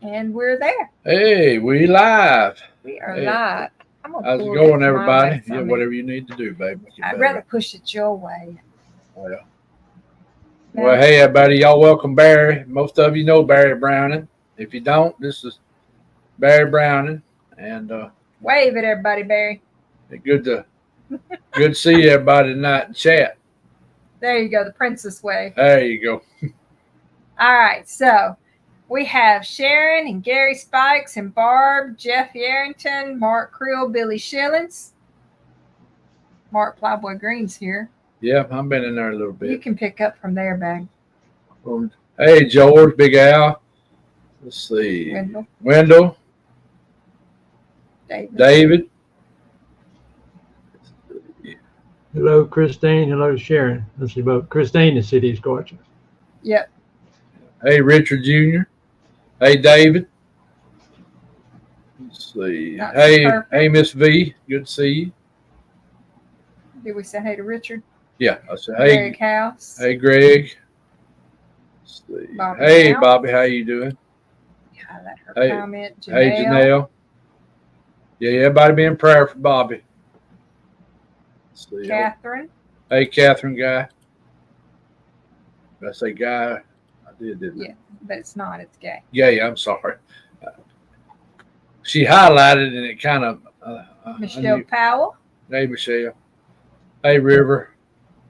And we're there. Hey, we live. We are live. How's it going, everybody? Yeah, whatever you need to do, baby. I'd rather push it your way. Well, hey, everybody. Y'all welcome Barry. Most of you know Barry Browning. If you don't, this is Barry Browning. And wave at everybody, Barry. Good to see everybody tonight in chat. There you go, the princess wave. There you go. All right, so we have Sharon and Gary Spikes and Barb, Jeff Yarrington, Mark Creel, Billy Shillings. Mark Plowboy Green's here. Yeah, I've been in there a little bit. You can pick up from there, bag. Hey, George, Big Al. Let's see. Wendell. David. Hello, Christine. Hello, Sharon. Let's see about Christine, the city's watching. Yep. Hey, Richard Jr. Hey, David. Let's see. Hey, Miss V. Good to see you. Did we say hey to Richard? Yeah. I said hey. Greg House. Hey, Greg. Let's see. Hey, Bobby. How you doing? Yeah, let her comment. Janelle. Hey, Janelle. Yeah, everybody be in prayer for Bobby. Let's see. Catherine. Hey, Catherine, guy. Did I say guy? Didn't yeah, but it's not. It's gay. Yeah, I'm sorry. She highlighted and it kind of. Michelle Powell. Hey, Michelle. Hey, River.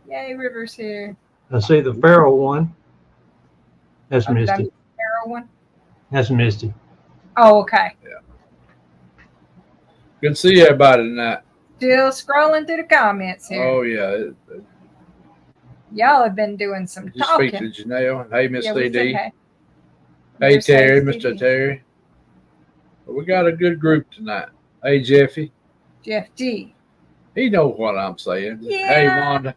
Yay, River's here. I see the feral one. That's Misty. The feral one? That's Misty. Oh, okay. Yeah. Good to see everybody tonight. Still scrolling through the comments here. Oh, yeah. Y'all have been doing some talking. Speak to Janelle. Hey, Miss CD. Hey, hey Terry, Mr. Terry. We got a good group tonight. Hey, Jeffy. Jeff G. He knows what I'm saying. Yeah. Hey, Wanda.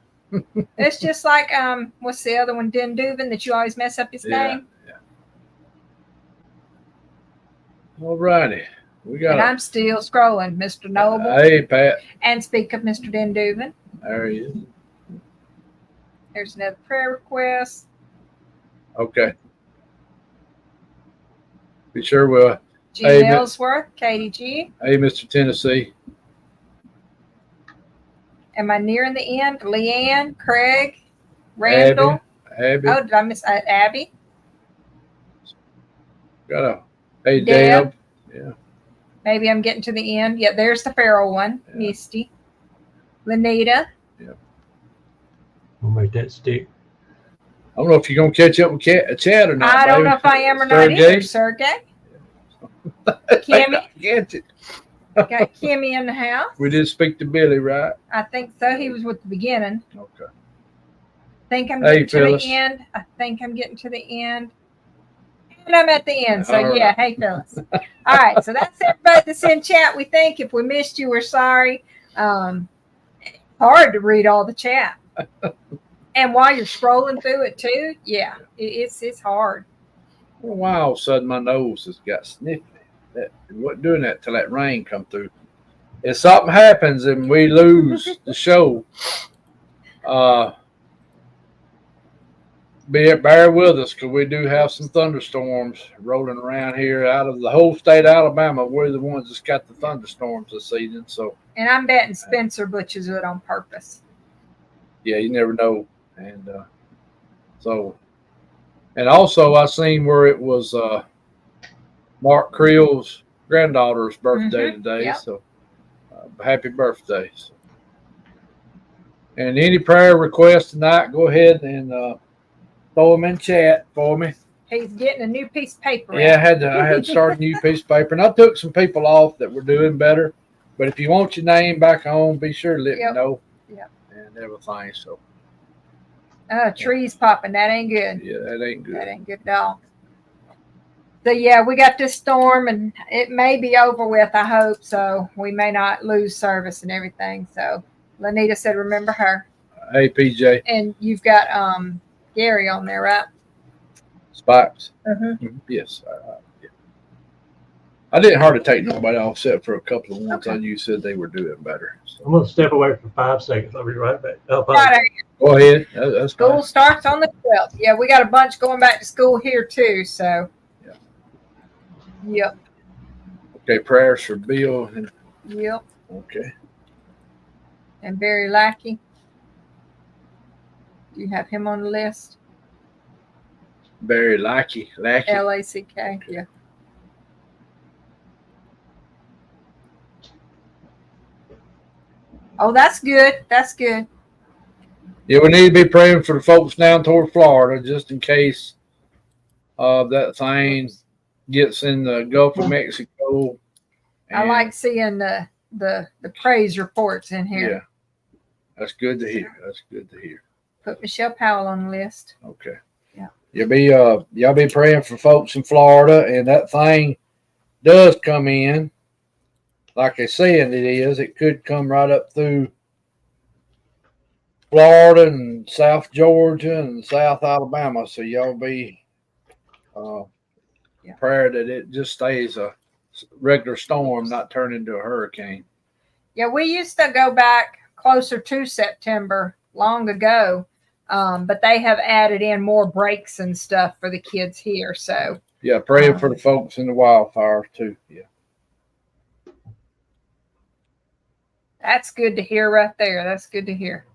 It's just like, what's the other one? Den Dubin, that you always mess up his name? Yeah. All righty. And I'm still scrolling. Mr. Noble. Hey, Pat. And speak of Mr. Den Dubin. There he is. There's another prayer request. Okay. Be sure we'll. G. Ellsworth, Katie G. Hey, Mr. Tennessee. Am I nearing the end? Leanne, Craig, Randall. Abby. Oh, did I miss Abby? Hey, Deb. Yeah. Maybe I'm getting to the end. Yeah, there's the feral one. Yeah. Misty. Lanita. Yeah. We'll make that stick. I don't know if you're going to catch up with Chad or not. I don't know if I am or not either, Sergey. Kimmy. Catch it. Got Kimmy in the house. We did speak to Billy, right? I think so. He was with the beginning. Okay. I think I'm getting to the end. I think I'm getting to the end. And I'm at the end. So, yeah. Hey, Phyllis. All right. So, that's everybody that's in chat. We think if we missed you, we're sorry. Hard to read all the chat. And while you're scrolling through it, too, yeah, it's hard. Why all of a sudden my nose has got sniffy? It wasn't doing that till that rain come through. If something happens and we lose the show, bear with us because we do have some thunderstorms rolling around here out of the whole state of Alabama. We're the ones that's got the thunderstorms this season. So, and I'm betting Spencer butchers it on purpose. Yeah, you never know. And and also I seen where it was Mark Creel's granddaughter's birthday today. Yep. So happy birthday. So. And any prayer requests tonight, go ahead and throw them in chat for me. He's getting a new piece of paper. Yeah, I had to start a new piece of paper. And I took some people off that were doing better. But if you want your name back home, be sure to let me know. Yep. And everything. So. Trees popping. That ain't good. Yeah, that ain't good. That ain't good at all. So, yeah, we got this storm, and it may be over with, I hope. So, we may not lose service and everything. So, Lanita said, remember her. Hey, PJ. And you've got Gary on there, right? Spikes? Mm-hmm. Yes. Yeah. I didn't hardly take nobody off except for a couple of ones I knew said they were doing better. So. I'm going to step away for 5 seconds. I'll be right back. Go ahead. That's school fine. Starts on the 12th. Yeah, we got a bunch going back to school here too. So, Yep. Okay, prayers for Bill. Yep. Okay. And Barry Lackey. Do you have him on the list? Barry Lackey. L-A-C-K. Yeah. Oh, that's good. That's good. Yeah, we need to be praying for the folks down toward Florida just in case that thing gets in the Gulf of Mexico. I like seeing the praise reports in here. Yeah. That's good to hear. That's good to hear. Put Michelle Powell on the list. Okay. Yeah. Y'all be praying for folks in Florida, and that thing does come in. Like they're saying it is, it could come right up through Florida and South Georgia and South Alabama. So y'all be prayer that it just stays a regular storm, not turn into a hurricane. Yeah, we used to go back closer to September long ago, but they have added in more breaks and stuff for the kids here. So yeah, praying for the folks in the wildfires too. Yeah. That's good to hear right there. That's good to hear.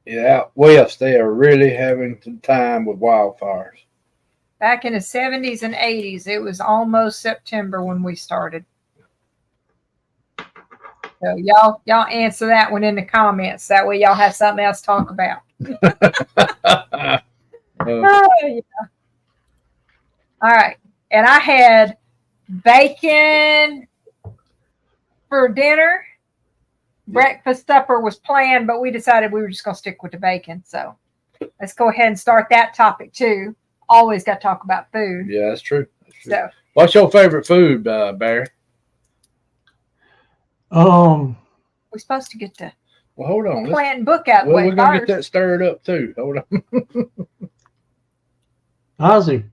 Yeah, out west, they are really having some time with wildfires. Back in the 70s and 80s, it was almost September when we started. So y'all answer that one in the comments. That way y'all have something else to talk about. Yeah. All right. And I had bacon for dinner. Breakfast supper was planned, but we decided we were just going to stick with the bacon. So let's go ahead and start that topic too. Always got to talk about food. Yeah, that's true. That's true. So, what's your favorite food, Barry? We're supposed to get the hold on. plant book out the way. We're gonna get that stirred up too. Hold on. Honestly,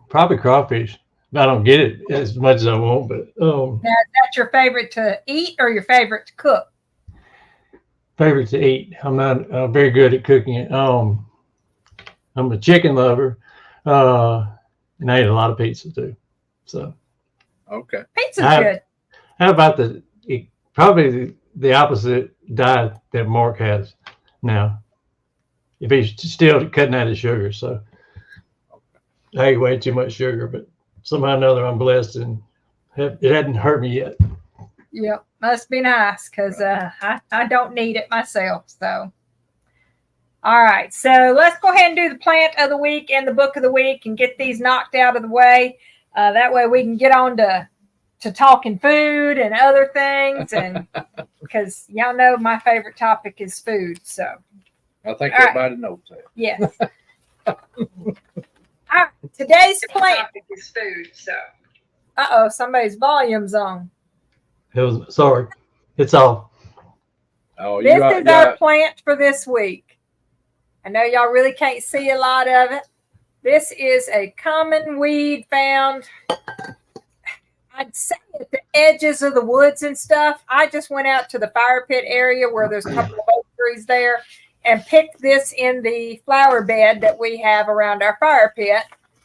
probably crawfish. I don't get it as much as I want, but now, is that your favorite to eat or your favorite to cook? Favorite to eat. I'm not very good at cooking it. I'm a chicken lover, and I eat a lot of pizza too. So okay, pizza's good. How about probably the opposite diet that Mark has now? If he's still cutting out his sugar, so I eat way too much sugar, but somehow or another I'm blessed and it hadn't hurt me yet. Yep, must be nice because I don't need it myself. So, all right, so let's go ahead and do the plant of the week and the book of the week and get these knocked out of the way. That way we can get on to talking food and other things, and because y'all know my favorite topic is food. So I think everybody knows that. Yes. All right, today's plant is food. So somebody's volume's on. Sorry, it's off. Oh, this is our plant for this week. I know y'all really can't see a lot of it. This is a common weed found, I'd say, at the edges of the woods and stuff. I just went out to the fire pit area where there's a couple of oak trees there and picked this in the flower bed that we have around our fire pit.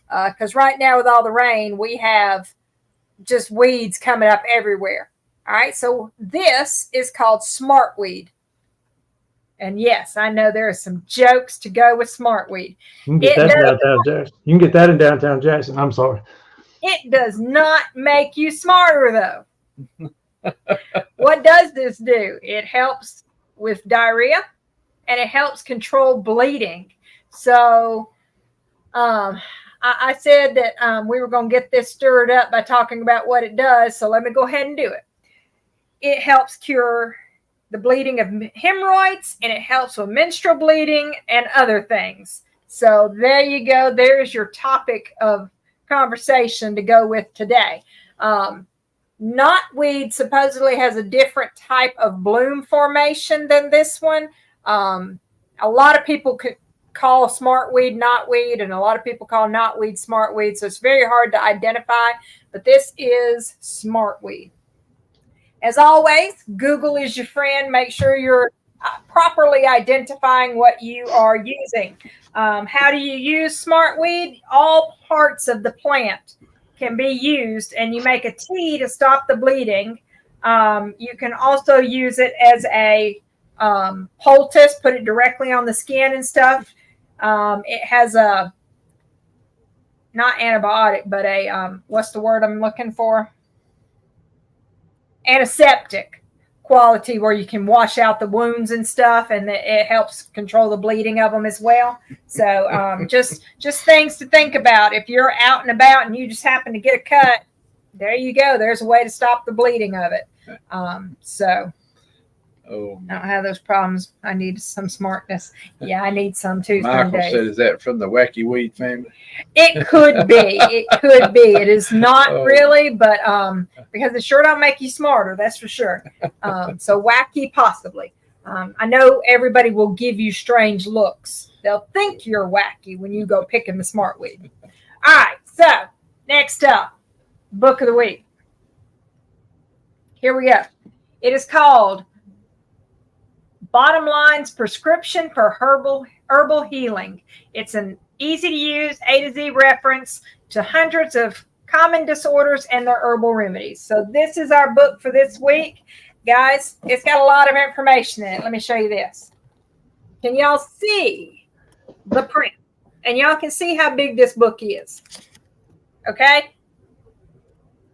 Because right now with all the rain, we have just weeds coming up everywhere. All right, so this is called Smartweed. And yes, I know there are some jokes to go with Smartweed. You can get that in downtown Jackson. You can get that in downtown Jackson. I'm sorry. It does not make you smarter, though. What does this do? It helps with diarrhea, and it helps control bleeding. So I said that we were going to get this stirred up by talking about what it does. So let me go ahead and do it. It helps cure the bleeding of hemorrhoids, and it helps with menstrual bleeding and other things. So there you go. There's your topic of conversation to go with today. Knotweed supposedly has a different type of bloom formation than this one. A lot of people could call Smartweed knotweed, and a lot of people call knotweed Smartweed. So it's very hard to identify, but this is Smartweed. As always, Google is your friend. Make sure you're properly identifying what you are using. How do you use Smartweed? All parts of the plant can be used, and you make a tea to stop the bleeding. You can also use it as a poultice, put it directly on the skin and stuff. It has a, not antibiotic, but a, what's the word I'm looking for? Antiseptic quality, where you can wash out the wounds and stuff, and it helps control the bleeding of them as well. So just things to think about. If you're out and about and you just happen to get a cut, there you go. There's a way to stop the bleeding of it. So I don't have those problems. I need some smartness. Yeah, I need some too. Michael said, is that from the Wacky Weed family? It could be. It could be. It is not really, but because it sure don't make you smarter, that's for sure. So wacky, possibly. I know everybody will give you strange looks. They'll think you're wacky when you go picking the Smartweed. All right, so next up, book of the week. Here we go. It is called Bottom Line's Prescription for Herbal Healing. It's an easy-to-use A to Z reference to hundreds of common disorders and their herbal remedies. So this is our book for this week. Guys, it's got a lot of information in it. Let me show you this. Can y'all see the print? And y'all can see how big this book is. Okay?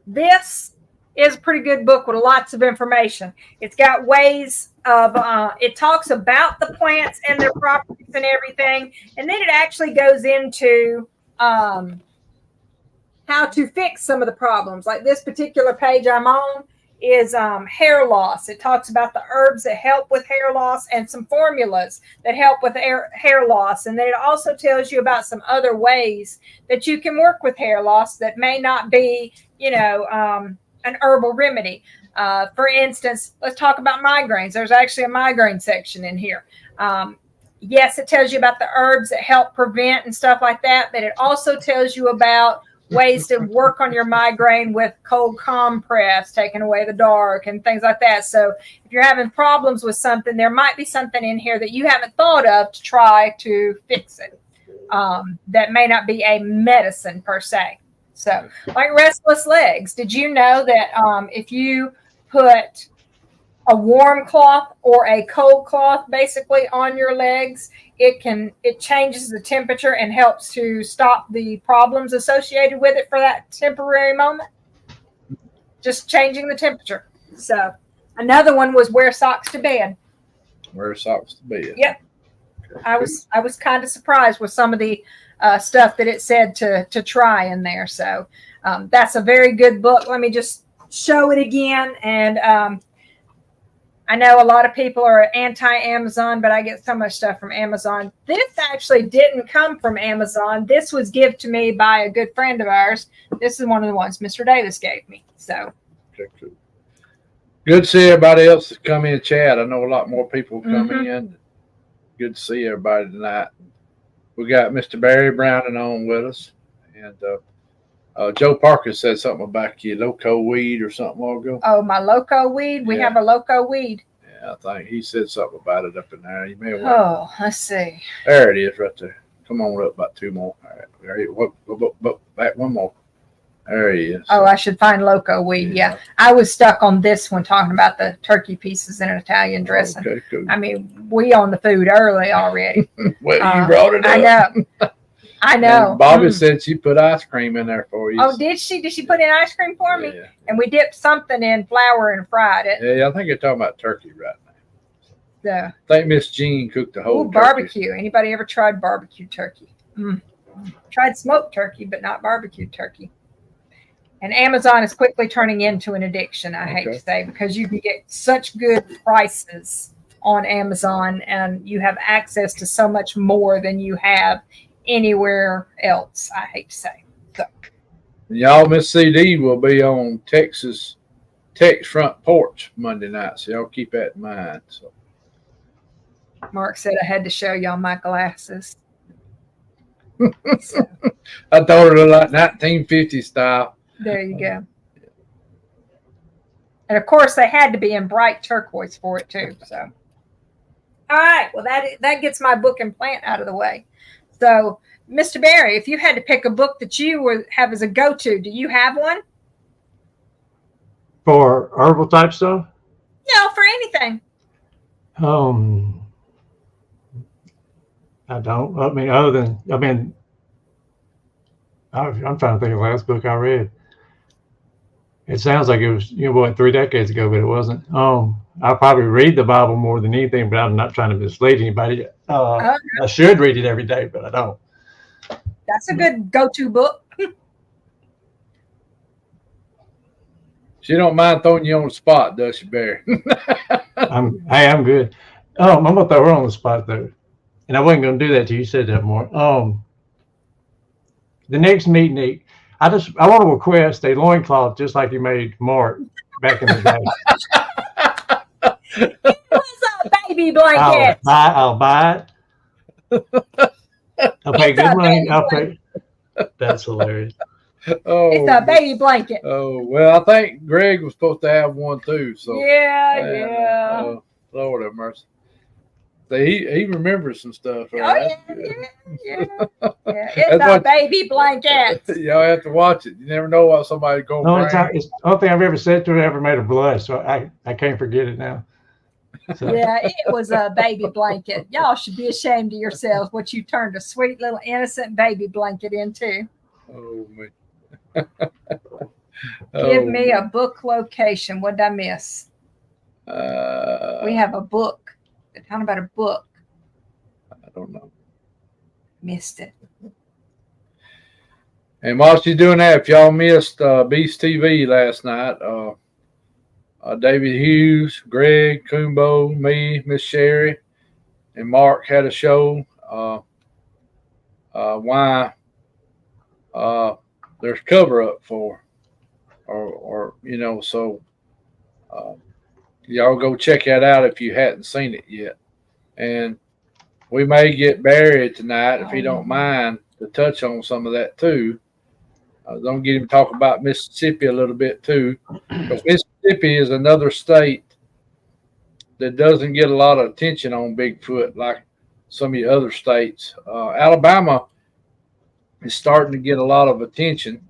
This is a pretty good book with lots of information. It's got ways of, it talks about the plants and their properties and everything. And then it actually goes into how to fix some of the problems. Like this particular page I'm on is hair loss. It talks about the herbs that help with hair loss and some formulas that help with hair loss. And then it also tells you about some other ways that you can work with hair loss that may not be, an herbal remedy. For instance, let's talk about migraines. There's actually a migraine section in here. Yes, it tells you about the herbs that help prevent and stuff like that, but it also tells you about ways to work on your migraine with cold compress, taking away the dark and things like that. So if you're having problems with something, there might be something in here that you haven't thought of to try to fix it. That may not be a medicine per se. So like restless legs, did you know that if you put a warm cloth or a cold cloth basically on your legs, it changes the temperature and helps to stop the problems associated with it for that temporary moment? Just changing the temperature. So another one was wear socks to bed. Wear socks to bed. Yep. I was kind of surprised with some of the stuff that it said to try in there. So that's a very good book. Let me just show it again. And I know a lot of people are anti-Amazon, but I get so much stuff from Amazon. This actually didn't come from Amazon. This was given to me by a good friend of ours. This is one of the ones Mr. Davis gave me. So good to see everybody else that come in chat. I know a lot more people come in. Good to see everybody tonight. We got Mr. Barry Browning on with us. And Joe Parker said something about your loco weed or something a while ago. Oh, my loco weed? We have a loco weed. Yeah, I think he said something about it up in there. You may want let's see. There it is right there. Come on up about two more. All right. There you go. Back one more. There he is. Oh, I should find loco weed. Yeah. I was stuck on this one talking about the turkey pieces in an Italian dressing. Okay, cool. I mean, we on the food early already. Well, you brought it up. I know. And Bobby said she put ice cream in there for you. Oh, did she? Did she put in ice cream for me? Yeah. And we dipped something in flour and fried it. Yeah, I think you're talking about turkey right now. Yeah. I think Miss Jean cooked the whole turkey. Barbecue. Anybody ever tried barbecue turkey? Tried smoked turkey, but not barbecue turkey. And Amazon is quickly turning into an addiction, I hate to say, because you can get such good prices on Amazon and you have access to so much more than you have anywhere else, I hate to say. So. Y'all, Miss CD will be on Texas Tech's front porch Monday night, so y'all keep that in mind. So. Mark said I had to show y'all my glasses. So. I thought it looked like 1950 style. There you go. And of course, they had to be in bright turquoise for it too. So, all right. Well, that gets my book and plant out of the way. So Mr. Barry, if you had to pick a book that you would have as a go-to, do you have one? For herbal type stuff? No, for anything. I don't. I mean, I'm trying to think of the last book I read. It sounds like it was, 3 decades ago, but it wasn't. I probably read the Bible more than anything, but I'm not trying to mislead anybody. I should read it every day, but I don't. That's a good go-to book. She don't mind throwing you on the spot, does she, Barry? I'm good. I'm gonna throw her on the spot though, and I wasn't gonna do that till you said that more. The next meeting, I want to request a loincloth just like you made Mark back in the day. What's a baby blanket? I'll buy it. I'll pay good money. That's hilarious. Oh, it's a baby blanket. Oh, well, I think Greg was supposed to have one too. So yeah. Lord have mercy. So he remembers some stuff. Right? Yeah. It's a baby blanket. Y'all have to watch it. You never know what somebody's going to bring. It's the only thing I've ever said to her ever made her blush, so I can't forget it now. So. Yeah, it was a baby blanket. Y'all should be ashamed of yourselves what you turned a sweet little innocent baby blanket into. Oh, man. Give me a book location. What did I miss? We have a book. Talking about a book. I don't know. Missed it. And while she's doing that, if y'all missed Beast TV last night, David Hughes, Greg, Kumbo, me, Miss Sherry, and Mark had a show. Why there's cover up for, or so y'all go check that out if you hadn't seen it yet. And we may get Barry tonight, if he don't mind, to touch on some of that too. Don't get him to talk about Mississippi a little bit too, because Mississippi is another state that doesn't get a lot of attention on Bigfoot like some of the other states. Alabama is starting to get a lot of attention.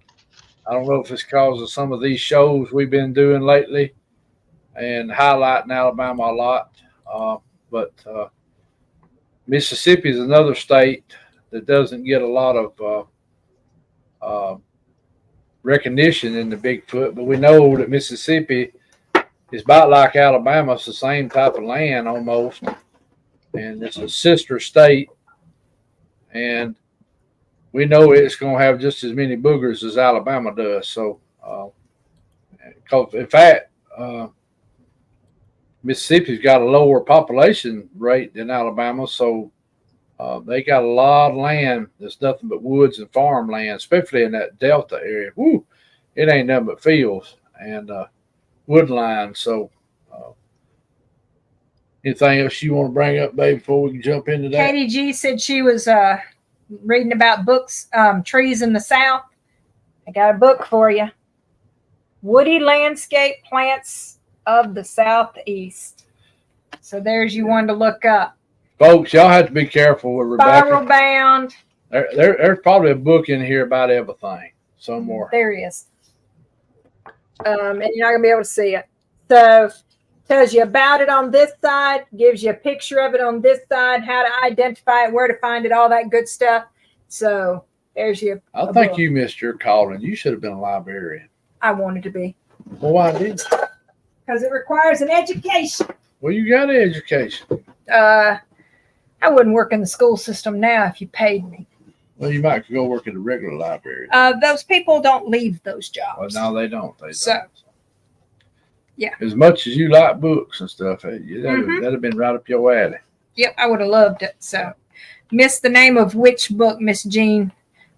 I don't know if it's because of some of these shows we've been doing lately and highlighting Alabama a lot. But Mississippi is another state that doesn't get a lot of recognition in the Bigfoot, but we know that Mississippi is about like Alabama. It's the same type of land almost, and it's a sister state, and we know it's going to have just as many boogers as Alabama does. So, in fact, Mississippi's got a lower population rate than Alabama, so they got a lot of land that's nothing but woods and farmland, especially in that Delta area. Woo, it ain't nothing but fields and woodline. So, anything else you want to bring up, babe, before we can jump into that? Katie G said she was reading about books, trees in the South. I got a book for you. Woody Landscape Plants of the Southeast. So there's you one to look up. Folks, y'all have to be careful with Rebecca. Spiral bound. There's probably a book in here about everything somewhere. There is. And you're not going to be able to see it. So tells you about it on this side, gives you a picture of it on this side, how to identify it, where to find it, all that good stuff. So there's your. I think you missed your calling. You should have been a librarian. I wanted to be. Well, why didn't you? Because it requires an education. Well, you got an education. I wouldn't work in the school system now if you paid me. Well, you might go work at a regular library. Those people don't leave those jobs. Well, no, they don't. Yeah. As much as you like books and stuff, that'd have been right up your alley. Yep, I would have loved it. So, missed the name of which book, Miss Jean?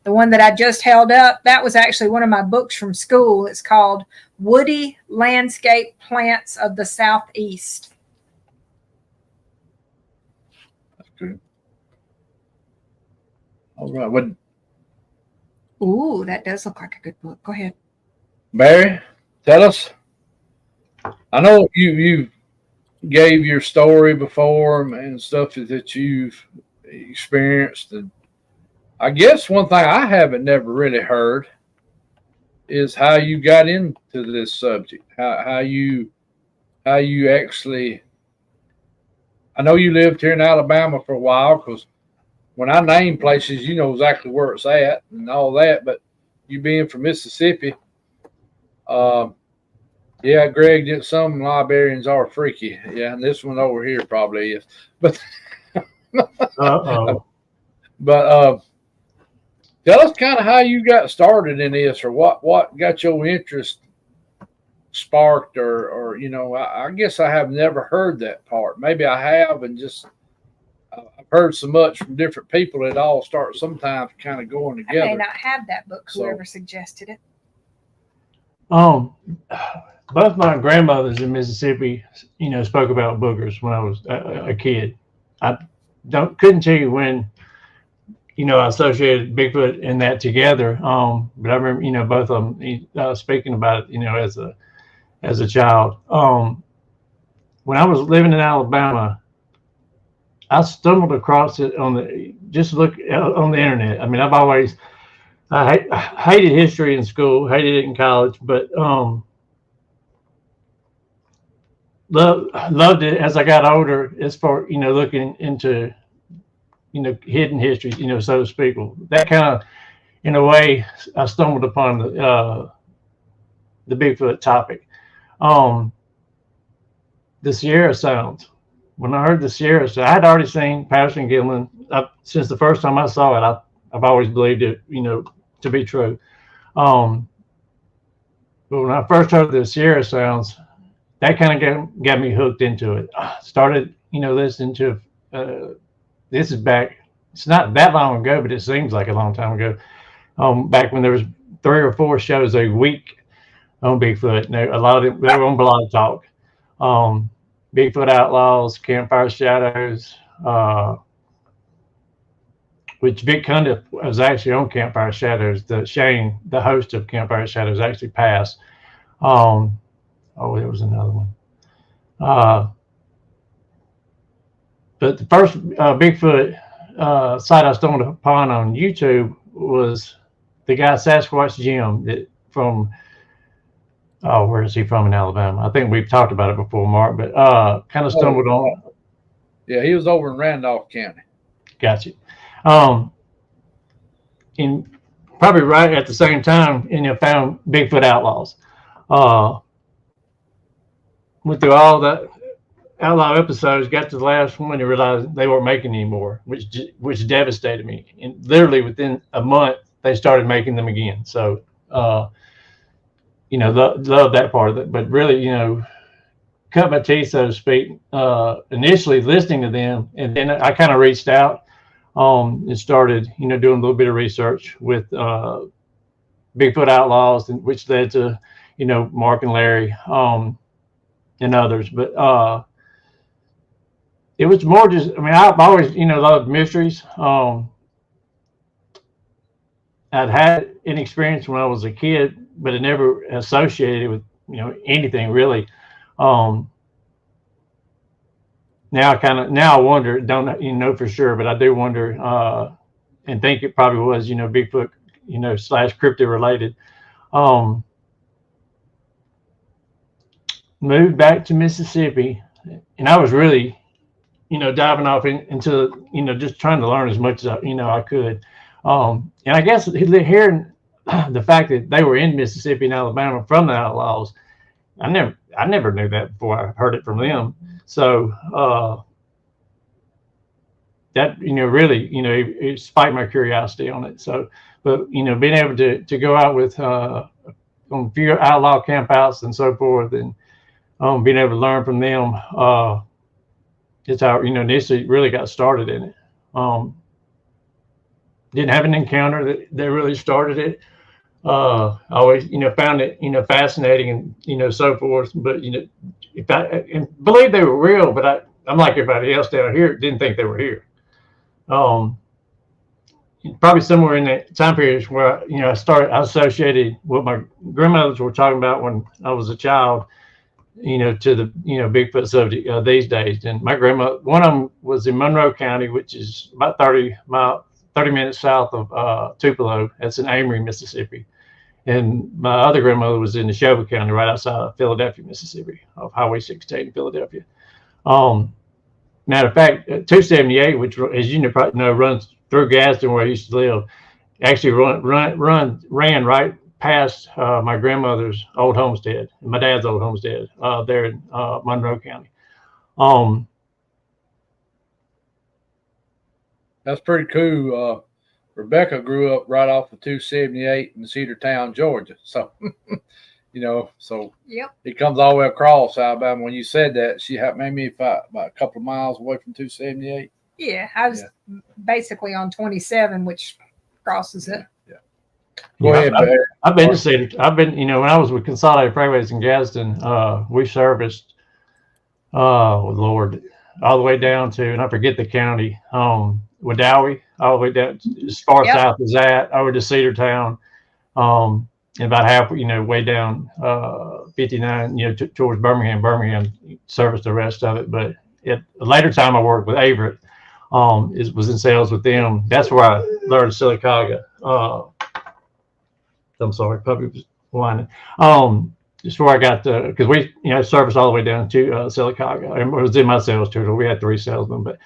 The one that I just held up, that was actually one of my books from school. It's called Woody Landscape Plants of the Southeast. That's good. All right. Ooh, that does look like a good book. Go ahead. Barry, tell us. I know you gave your story before and stuff that you've experienced, and I guess one thing I haven't never really heard is how you got into this subject. How you actually. I know you lived here in Alabama for a while, because when I name places, you know exactly where it's at and all that. But you being from Mississippi, yeah, Greg, some librarians are freaky. Yeah, and this one over here probably is. But but tell us kind of how you got started in this, or what got your interest sparked, or I guess I have never heard that part. Maybe I have, and just I've heard so much from different people. It all starts sometimes kind of going together. I may not have that book. Whoever suggested it. Both my grandmothers in Mississippi, spoke about boogers when I was a kid. I couldn't tell you when, I associated Bigfoot and that together. But I remember, both of them speaking about it, as a child. When I was living in Alabama, I stumbled across it on the internet. I mean, I hated history in school, hated it in college, but loved it as I got older, as far, looking into, hidden histories, so to speak. That kind of, in a way, I stumbled upon the Bigfoot topic. The Sierra Sounds. When I heard the Sierra Sounds, I had already seen Patterson Gimlin. Since the first time I saw it, I've always believed it, to be true. But when I first heard the Sierra Sounds, that kind of got me hooked into it. I started, listening to, this is back, it's not that long ago, but it seems like a long time ago. Back when there was 3 or 4 shows a week on Bigfoot. And a lot of them, they were on Blog Talk. Bigfoot Outlaws, Campfire Shadows, which Vic Cundiff was actually on Campfire Shadows. Shane, the host of Campfire Shadows, actually passed. There was another one. But the first Bigfoot site I stumbled upon on YouTube was the guy Sasquatch Jim from, where is he from in Alabama? I think we've talked about it before, Mark, but kind of stumbled on. Yeah, he was over in Randolph County. Gotcha. And probably right at the same time, found Bigfoot Outlaws. Went through all the Outlaw episodes, got to the last one, and realized they weren't making anymore, which devastated me. And literally within a month, they started making them again. So, love that part of it. But really, cut my teeth, so to speak, initially listening to them. And then I kind of reached out and started, doing a little bit of research with Bigfoot Outlaws, which led to, Mark and Larry and others. But it was more just, I've always, loved mysteries. I'd had an experience when I was a kid, but it never associated with, anything really. Now I wonder, don't know for sure, but I do wonder, and think it probably was, Bigfoot, / cryptid related. Moved back to Mississippi, and I was really, diving off into, just trying to learn as much as I could. And I guess hearing the fact that they were in Mississippi and Alabama from the Outlaws, I never knew that before I heard it from them. So that really it spiked my curiosity on it. So, but being able to go out with on a few outlaw campouts and so forth, and being able to learn from them, it's how initially really got started in it. Didn't have an encounter that really started it. I always found it fascinating and so forth. But if I believe they were real, but I'm like everybody else down here, didn't think they were here. Probably somewhere in that time period where I associated what my grandmothers were talking about when I was a child, to the Bigfoot subject these days. And my grandma, one of them was in Monroe County, which is about 30 minutes south of Tupelo. That's in Amory, Mississippi. And my other grandmother was in Neshoba County, right outside of Philadelphia, Mississippi, off Highway 16 in Philadelphia. Matter of fact, 278, which, as you probably know, runs through Gadsden, where I used to live, actually ran right past my grandmother's old homestead, my dad's old homestead, there in Monroe County. That's pretty cool. Rebecca grew up right off of 278 in Cedartown, Georgia. So, Yep. it comes all the way across Alabama. When you said that, she had maybe about a couple of miles away from 278. Yeah, I was basically on 27, which crosses it. Yeah. Go ahead, Barry. I've been to Cedar. I've been, when I was with Consolidated Freightways in Gadsden, we serviced, Lord, all the way down to, and I forget the county, Wadowee, all the way down as far south as that, over to Cedartown, and about half, way down 59, towards Birmingham. Birmingham serviced the rest of it. But at a later time, I worked with Averett, was in sales with them. That's where I learned Silicaga. I'm sorry, puppy was whining. Just where I got because we, serviced all the way down to Silicaga. It was in my sales territory. We had 3 salesmen, but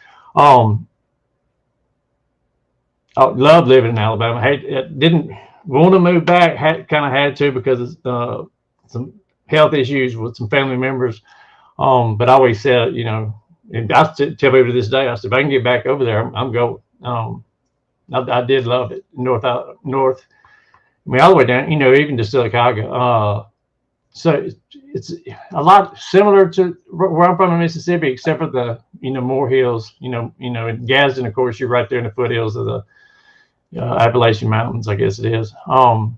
I loved living in Alabama. Didn't want to move back. Kind of had to because of some health issues with some family members. But I always said, and I tell people to this day, I said, if I can get back over there, I'm going. I did love it. North. I mean, all the way down, even to Silicaga. So it's a lot similar to where I'm from in Mississippi, except for the, more hills, in Gadsden, of course, you're right there in the foothills of the Appalachian Mountains, I guess it is. I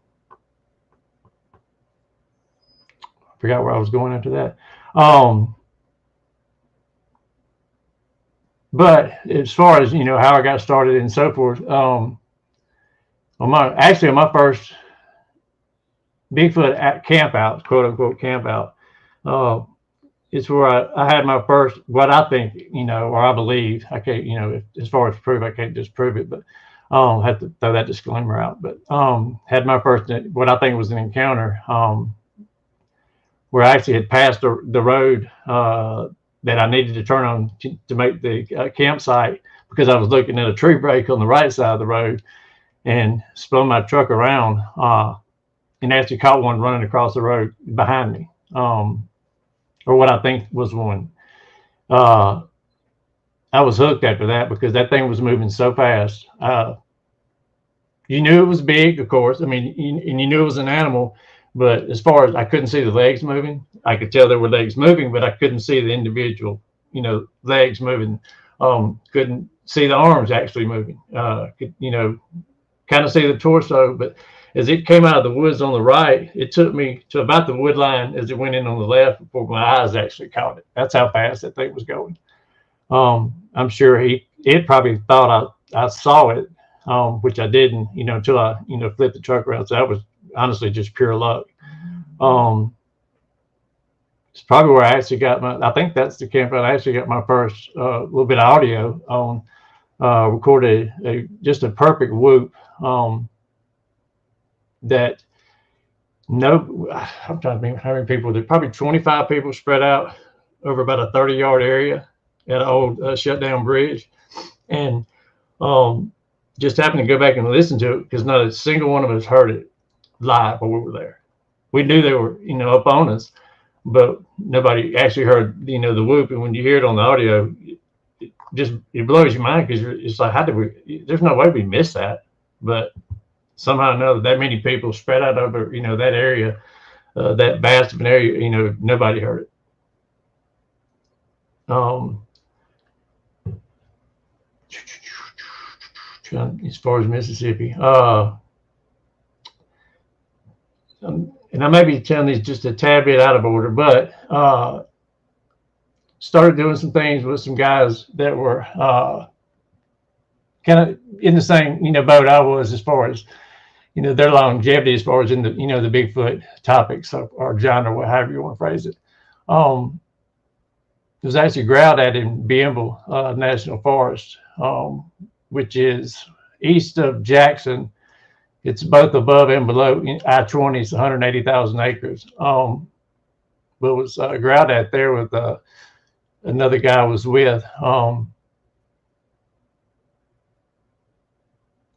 forgot where I was going after that. But as far as, how I got started and so forth, on my first Bigfoot camp out, quote unquote camp out, it's where I had my first, what I think, or I believe, I can't, as far as proof, I can't disprove it, but I have to throw that disclaimer out. But had my first, what I think was an encounter, where I actually had passed the road that I needed to turn on to make the campsite, because I was looking at a tree break on the right side of the road and spun my truck around and actually caught one running across the road behind me, or what I think was one. I was hooked after that because that thing was moving so fast. You knew it was big, of course. I mean, and you knew it was an animal, but as far as I couldn't see the legs moving, I could tell there were legs moving, but I couldn't see the individual, legs moving. Couldn't see the arms actually moving. Could, kind of see the torso, but as it came out of the woods on the right, it took me to about the wood line as it went in on the left before my eyes actually caught it. That's how fast that thing was going. I'm sure it probably thought I saw it, which I didn't, until I, flipped the truck around. So that was honestly just pure luck. It's probably where I actually got I think that's the campground I actually got my first little bit of audio on, recorded just a perfect whoop. That I'm trying to think how many people, there's probably 25 people spread out over about a 30-yard area at an old shutdown bridge. And just happened to go back and listen to it because not a single one of us heard it live while we were there. We knew they were, up on us, but nobody actually heard, the whoop. And when you hear it on the audio, it blows your mind because it's like, there's no way we missed that. But somehow or another, that many people spread out over, that area, that vast of an area, nobody heard it. As far as Mississippi, and I may be telling these just a tad bit out of order, but started doing some things with some guys that were kind of in the same, boat I was as far as, their longevity as far as in the, the Bigfoot topics or genre, however you want to phrase it. It was actually growled at in Bienville National Forest, which is east of Jackson. It's both above and below I-20. It's 180,000 acres. But was ground out there with another guy I was with. And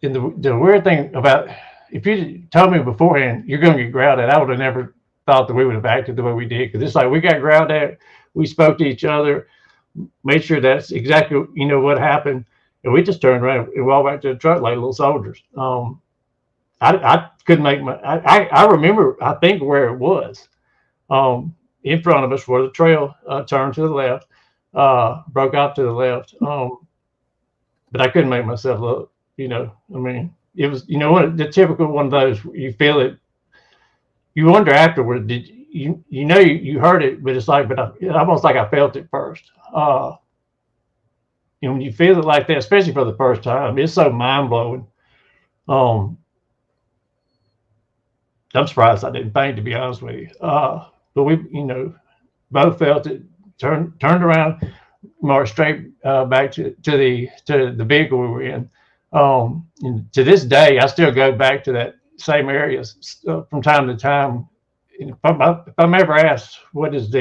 the weird thing about, if you told me beforehand you're going to get growled at, I would have never thought that we would have acted the way we did. Because it's like we got growled at, we spoke to each other, made sure that's exactly what happened, and we just turned around and walked back to the truck like little soldiers. I couldn't make I remember, I think, where it was. In front of us where the trail turned to the left, broke off to the left. But I couldn't make myself look. I mean, it was, the typical one of those, you feel it, you wonder afterward, did you heard it, but it's like, it's almost like I felt it first. When you feel it like that, especially for the first time, it's so mind blowing. I'm surprised I didn't faint, to be honest with you. But we, both felt it, turned around, marched straight back to the vehicle we were in. And to this day, I still go back to that same area from time to time. If I'm ever asked what is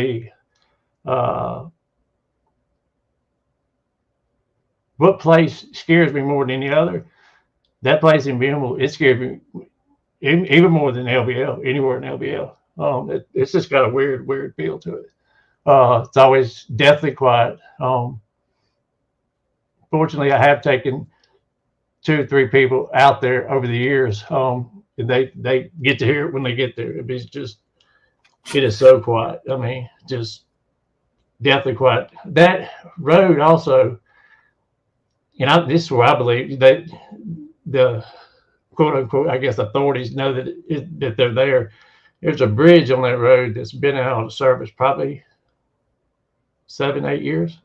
what place scares me more than any other, that place in Bimble, it scared me even more than LBL, anywhere in LBL. It's just got a weird feel to it. It's always deathly quiet. Fortunately, I have taken 2 or 3 people out there over the years. And they get to hear it when they get there. It is so quiet. I mean, just deathly quiet. That road also, this is where I believe that the quote unquote, I guess, authorities know that they're there. There's a bridge on that road that's been out of service probably 7, 8 years.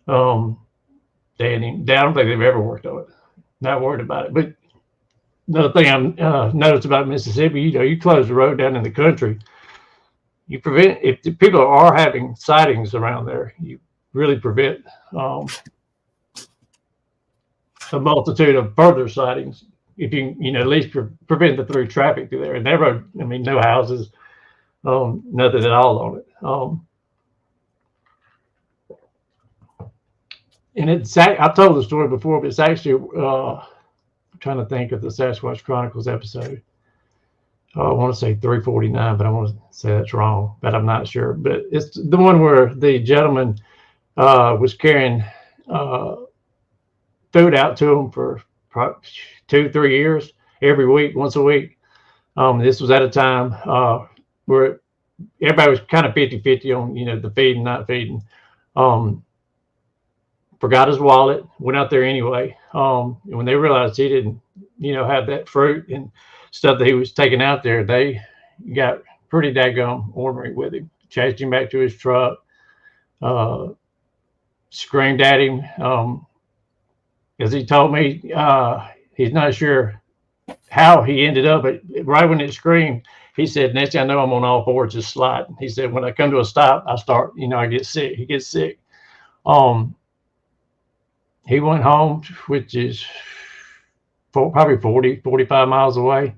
I don't think they've ever worked on it. Not worried about it. But another thing I've noticed about Mississippi, you close the road down in the country, you prevent, if the people are having sightings around there, you really prevent a multitude of further sightings. If you at least prevent the through traffic through there. And that road, I mean, no houses, nothing at all on it. And I've told the story before, but it's actually, I'm trying to think of the Sasquatch Chronicles episode. I want to say 349, but I want to say that's wrong, but I'm not sure. But it's the one where the gentleman was carrying food out to him for 2, 3 years, every week, once a week. This was at a time where everybody was kind of 50-50 on, the feeding, not feeding. Forgot his wallet, went out there anyway. And when they realized he didn't, have that fruit and stuff that he was taking out there, they got pretty daggone ornery with him. Chased him back to his truck, screamed at him. As he told me, he's not sure how he ended up, but right when it screamed, he said, next thing I know, I'm on all fours just sliding. He said, when I come to a stop, I start, I get sick. He gets sick. He went home, which is probably 40, 45 miles away,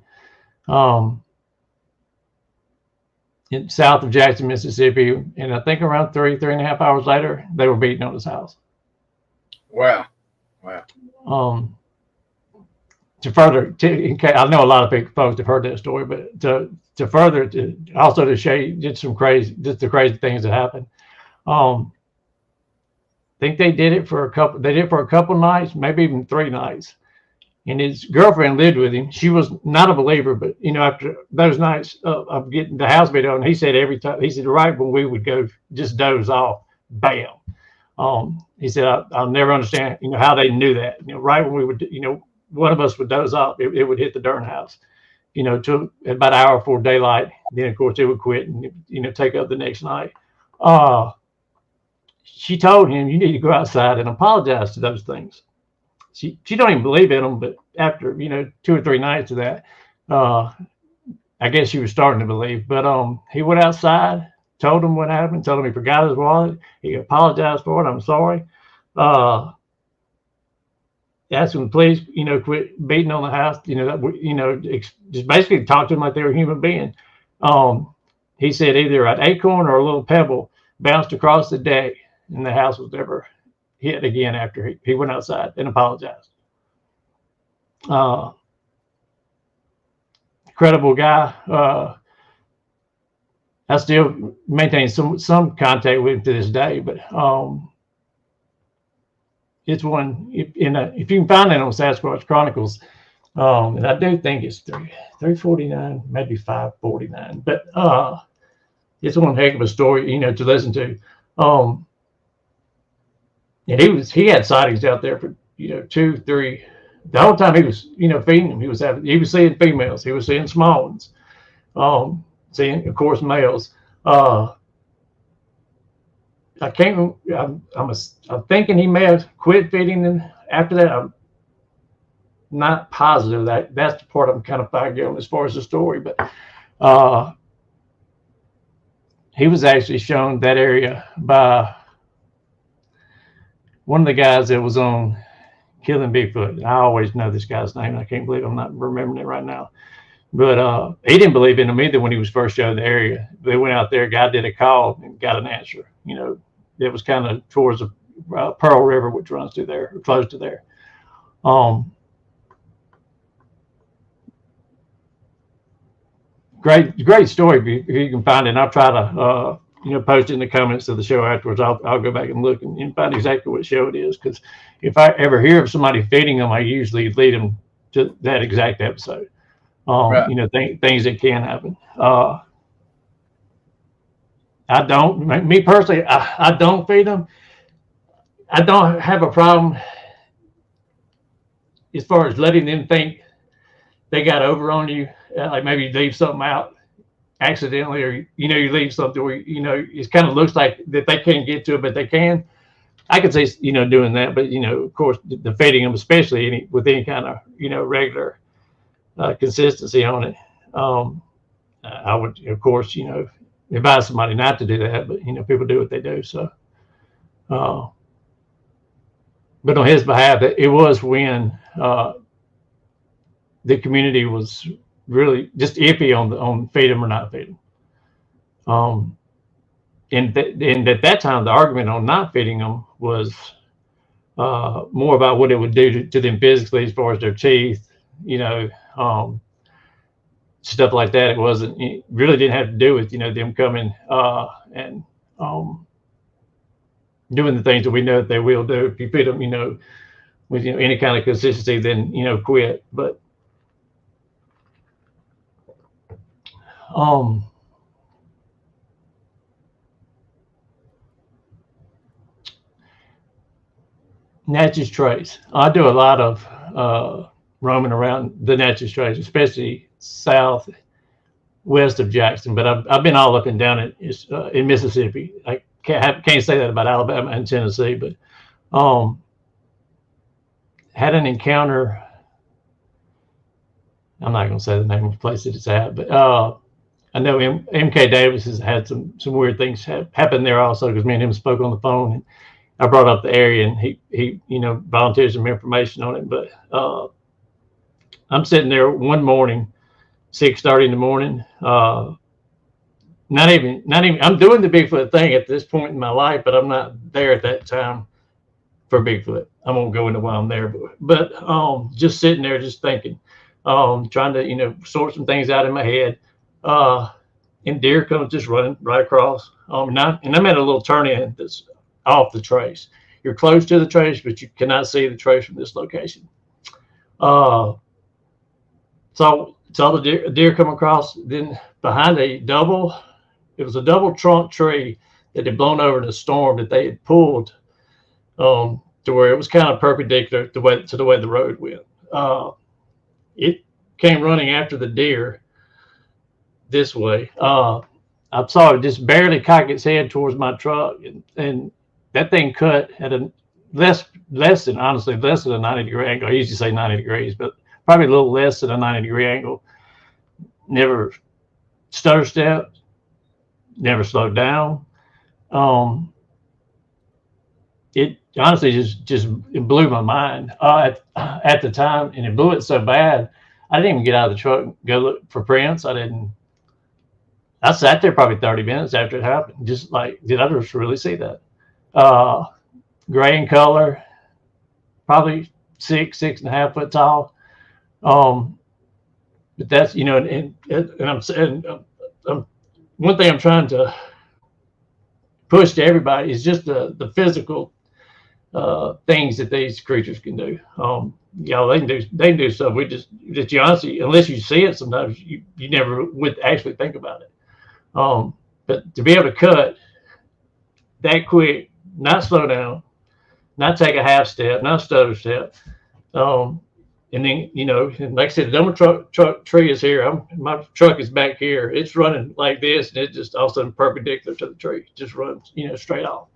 in south of Jackson, Mississippi. And I think around 3.5 hours later, they were beating on his house. Wow. To further, I know a lot of folks have heard that story, but to further, also to show you just the crazy things that happened. I think they did it for a couple nights, maybe even 3 nights. And his girlfriend lived with him. She was not a believer, but after those nights of getting the house beat on, he said every time, right when we would go just doze off, bam. He said, I'll never understand, how they knew that. Right when we would, one of us would doze off, it would hit the darn house, till about an hour before daylight. Then of course it would quit and, take up the next night. She told him, you need to go outside and apologize to those things. She don't even believe in them, but after, 2 or 3 nights of that, I guess she was starting to believe. But he went outside, told him what happened, told him he forgot his wallet. He apologized for it. I'm sorry. asked him, please, quit beating on the house. Just basically talk to them like they were a human being. He said either an acorn or a little pebble bounced across the deck, and the house was never hit again after he went outside and apologized. Incredible guy. I still maintain some contact with him to this day, but it's one. If you can find it on Sasquatch Chronicles, and I do think it's 349, maybe 549, but it's one heck of a story, to listen to. And he had sightings out there for 2, 3. The whole time he was feeding them, he was seeing females, he was seeing small ones, seeing of course males. I can't. I'm thinking he may have quit feeding them after that. I'm not positive. That's the part I'm kind of figuring on as far as the story, but he was actually shown that area by one of the guys that was on Killing Bigfoot. I always know this guy's name. I can't believe I'm not remembering it right now. But he didn't believe in them either when he was first showing the area. They went out there, guy did a call and got an answer. It was kind of towards the Pearl River, which runs through there, or close to there. Great story if you can find it. And I'll try to post it in the comments of the show afterwards. I'll go back and look and find exactly what show it is, because if I ever hear of somebody feeding them, I usually lead them to that exact episode. Right. Things that can happen. Me personally, I don't feed them. I don't have a problem as far as letting them think they got over on you. Like maybe you leave something out accidentally, or you leave something where it kind of looks like that they can't get to it, but they can. I could say doing that, but of course the feeding them, especially with any kind of regular consistency on it. I would of course advise somebody not to do that, but people do what they do. So, but on his behalf, it was when the community was really just iffy on feed them or not feed them. And at that time, the argument on not feeding them was more about what it would do to them physically, as far as their teeth, stuff like that. It really didn't have to do with them coming and doing the things that we know that they will do. If you feed them with any kind of consistency, then quit. But Natchez Trace. I do a lot of roaming around the Natchez Trace, especially south west of Jackson. But I've been all up and down it in Mississippi. I can't say that about Alabama and Tennessee, but had an encounter. I'm not going to say the name of the place that it's at, but I know MK Davis has had some weird things happen there also, because me and him spoke on the phone, and I brought up the area, and he volunteered some information on it. But I'm sitting there one morning, 6:30 in the morning. Not even. I'm doing the Bigfoot thing at this point in my life, but I'm not there at that time for Bigfoot. I won't go into why I'm there, but just sitting there, just thinking, trying to sort some things out in my head. And deer comes just running right across. And I'm at a little turn in that's off the trace. You're close to the trace, but you cannot see the trace from this location. So saw the deer come across. Then behind it was a double trunk tree that had blown over in a storm that they had pulled to where it was kind of perpendicular to the way the road went. It came running after the deer this way. I saw it just barely cock its head towards my truck, and that thing cut at a less than a 90-degree angle. I usually say 90 degrees, but probably a little less than a 90-degree angle. Never stutter stepped, never slowed down. It honestly just it blew my mind at the time, and it blew it so bad I didn't even get out of the truck and go look for prints. I sat there probably 30 minutes after it happened, just like, did I just really see that? Gray in color, probably 6.5 foot tall. But that's, and I'm saying, one thing I'm trying to push to everybody is just the physical things that these creatures can do. They can do stuff that you honestly, unless you see it, sometimes you never would actually think about it. But to be able to cut that quick, not slow down, not take a half step, not stutter step, and then, and like I said, the dumper truck tree is here. My truck is back here. It's running like this, and it just all of a sudden perpendicular to the tree. It just runs, straight off.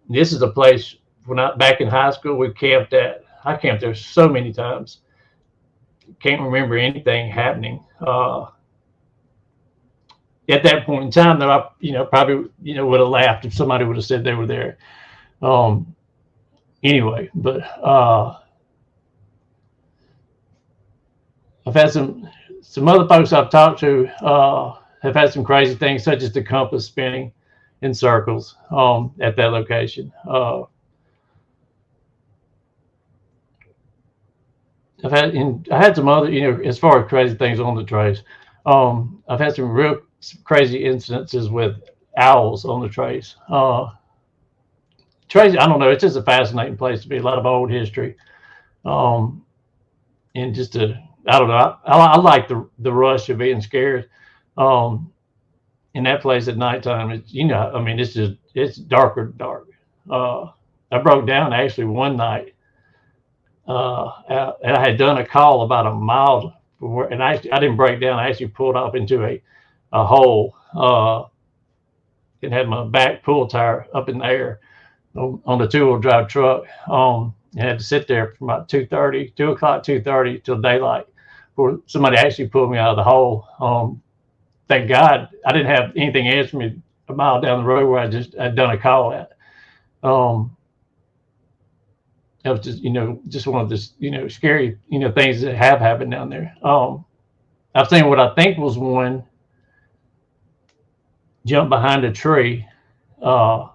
This is a place back in high school we camped at. I camped there so many times. Can't remember anything happening. At that point in time, though, I probably would have laughed if somebody would have said they were there. Anyway, but I've had some other folks I've talked to have had some crazy things, such as the compass spinning in circles at that location. I had some other, as far as crazy things on the trace. I've had some real crazy incidences with owls on the trace. Trace, I don't know, it's just a fascinating place to be. A lot of old history, and just I don't know. I like the rush of being scared. In that place at nighttime, it's darker than dark. I broke down actually one night, and I had done a call about a mile from where, and I didn't break down. I actually pulled off into a hole, and had my back pull tire up in the air on the 2-wheel drive truck. I had to sit there from about 2:30 till daylight before somebody actually pulled me out of the hole. Thank God I didn't have anything answer me a mile down the road where I'd done a call at. That was just one of the scary things that have happened down there. I've seen what I think was one jump behind a tree, and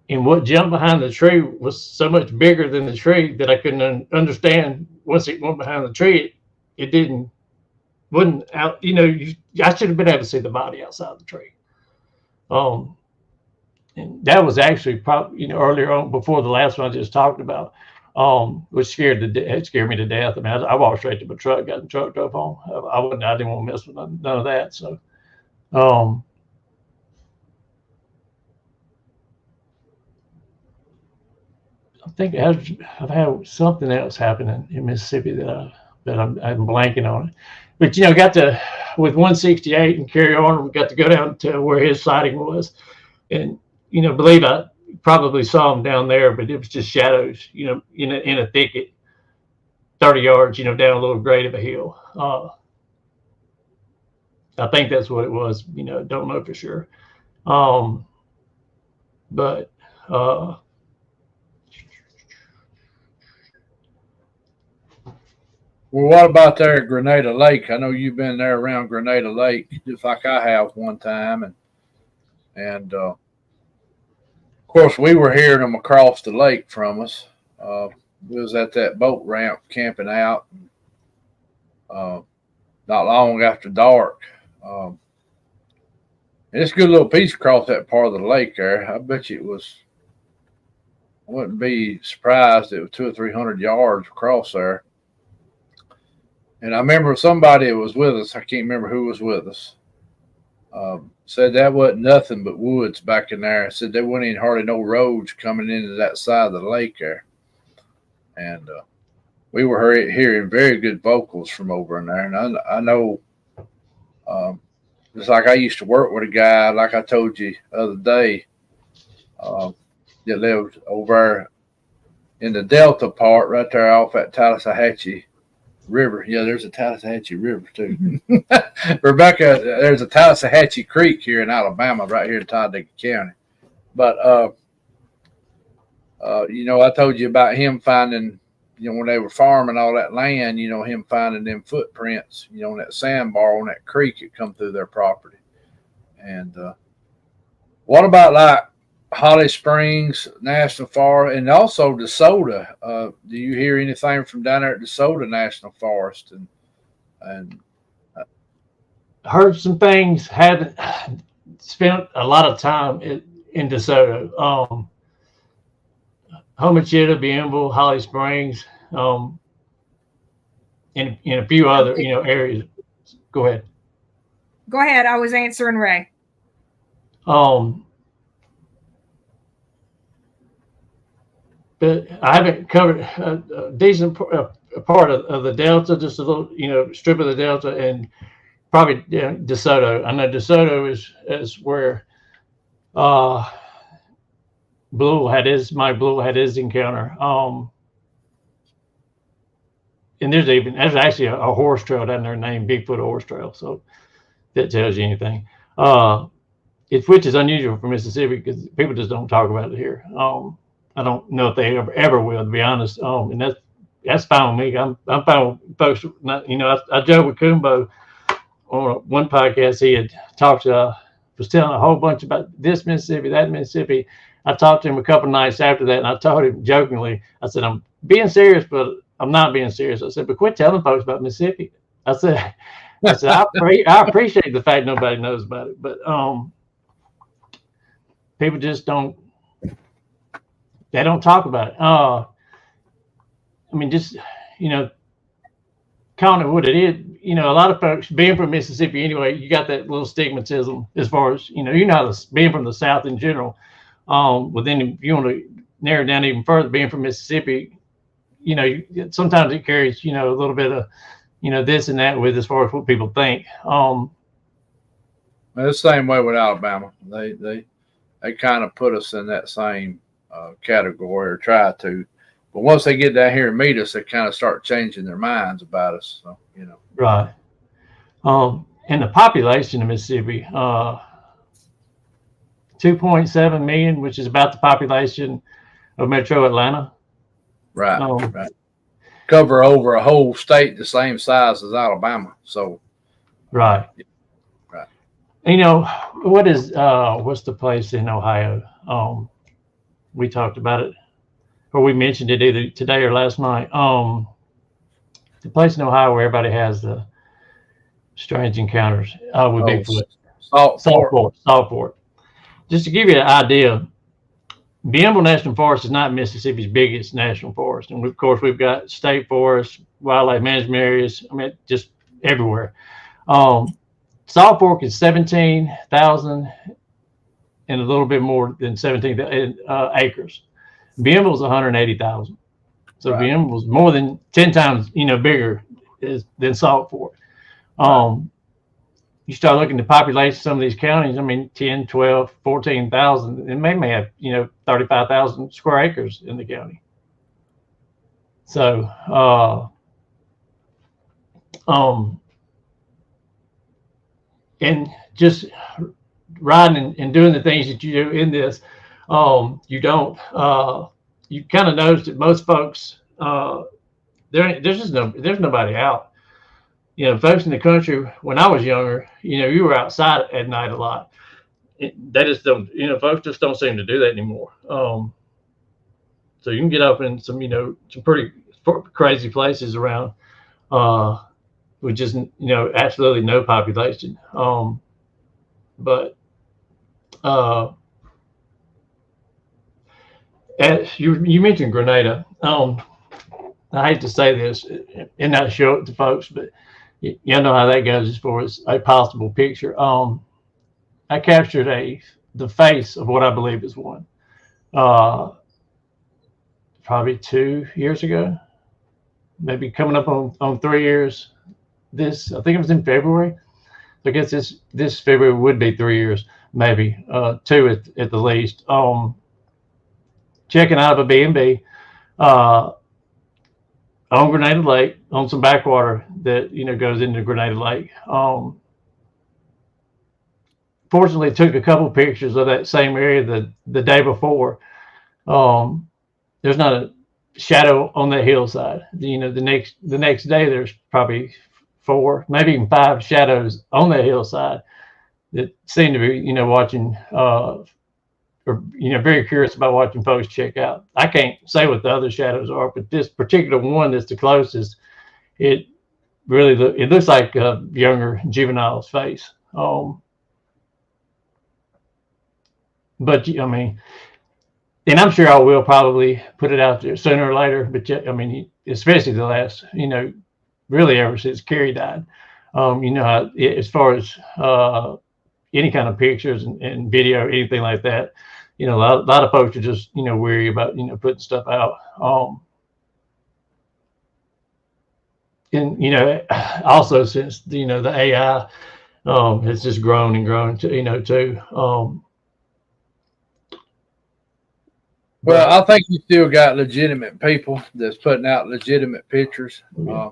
what jumped behind the tree was so much bigger than the tree that I couldn't understand. Once it went behind the tree, it wasn't out. I should have been able to see the body outside the tree. And that was actually probably earlier on, before the last one I just talked about, which scared me to death. I mean, I walked straight to my truck, got in the truck, drove home. I didn't want to mess with none of that. So, I think I've had something else happening in Mississippi that I'm blanking on it. But got to with 168 and Carry On, we got to go down to where his sighting was, and believe I probably saw him down there, but it was just shadows, in a thicket, 30 yards, down a little grade of a hill. I think that's what it was. Don't know for sure. But well, what about there at Grenada Lake? I know you've been there around Grenada Lake, just like I have one time, and of course we were hearing them across the lake from us. We was at that boat ramp camping out, not long after dark. And it's a good little piece across that part of the lake there. I bet you it was. I wouldn't be surprised if it was 200 or 300 yards across there. And I remember somebody that was with us, I can't remember who was with us, said that wasn't nothing but woods back in there. Said there wasn't even hardly no roads coming into that side of the lake there. And we were hearing very good vocals from over in there. And I know, just like I used to work with a guy, like I told you the other day, that lived over in the Delta part right there off that Tallahatchie River. Yeah, there's a Tallahatchie River too. Rebecca, there's a Tallahatchie Creek here in Alabama, right here in Talladega County. But I told you about him finding, when they were farming all that land, him finding them footprints, on that sandbar on that creek that come through their property. And what about like Holly Springs National Forest and also DeSoto? Do you hear anything from down there at DeSoto National Forest? And heard some things. Haven't spent a lot of time in DeSoto. Homachita, Bienville, Holly Springs, in a few other areas. Go ahead. Go ahead. I was answering Ray. But I haven't covered a decent part of the Delta, just a little, strip of the Delta, and probably DeSoto. I know DeSoto is where Mike Blue had his encounter. And there's actually a horse trail down there named Bigfoot Horse Trail. So that tells you anything. Which is unusual for Mississippi because people just don't talk about it here. I don't know if they ever will, to be honest. And that's fine with me. I'm fine with folks. I joke with Kumbo on one podcast. He had was telling a whole bunch about this Mississippi, that Mississippi. I talked to him a couple of nights after that, and I told him jokingly, I said, I'm being serious, but I'm not being serious. I said, but quit telling folks about Mississippi. I said, I appreciate the fact nobody knows about it, but people just don't. They don't talk about it. I mean, just calling it what it is. A lot of folks being from Mississippi anyway, you got that little stigmatism as far as being from the South in general. But then if you want to narrow it down even further, being from Mississippi, sometimes it carries a little bit of this and that with as far as what people think. The same way with Alabama. They kind of put us in that same category, or try to, but once they get down here and meet us, they kind of start changing their minds about us. So right. And the population of Mississippi, 2.7 million, which is about the population of Metro Atlanta. Right. Right. Cover over a whole state the same size as Alabama. So. Right. Right. What's the place in Ohio? We talked about it, or we mentioned it either today or last night. The place in Ohio where everybody has the strange encounters with Bigfoot. Saltport. Just to give you an idea, Bienville National Forest is not Mississippi's biggest national forest, and of course we've got state forests, wildlife management areas. I mean, just everywhere. Salt Fork is 17,000 and a little bit more than 17 acres. Bienville is 180,000. So right. Bienville was more than 10 times, bigger than Salt Fork. You start looking at the population of some of these counties, 10, 12, 14,000, and may have, 35,000 square acres in the county. So, and just riding and doing the things that you do in this, you kind of notice that most folks, there's nobody out. Folks in the country, when I was younger, you were outside at night a lot. They just don't, folks just don't seem to do that anymore. So you can get up in some, some pretty crazy places around, with just, absolutely no population. But as you mentioned Grenada. I hate to say this and not show it to folks, but you know how that goes as far as a possible picture. I captured the face of what I believe is one, probably 2 years ago, maybe coming up on 3 years. I think it was in February. I guess this February would be 3 years, maybe 2 at the least. Checking out of a B&B on Grenada Lake, on some backwater that goes into Grenada Lake. Fortunately, took a couple pictures of that same area the day before. there's not a shadow on that hillside. You know, the next day there's probably 4, maybe even 5 shadows on that hillside that seem to be, you know, watching or, you know, very curious about watching folks check out. I can't say what the other shadows are, but this particular one that's the closest, it really it looks like a younger juvenile's face. But I mean, and I'm sure I will probably put it out there sooner or later. But I mean, especially the last, you know, really ever since Carrie died. You know, how, as far as any kind of pictures and video, anything like that, you know, a lot of folks are just, you know, weary about, you know, putting stuff out. And, you know, also since, you know, the AI has just grown and grown, to, you know, too. Well, I think you still got legitimate people that's putting out legitimate pictures. I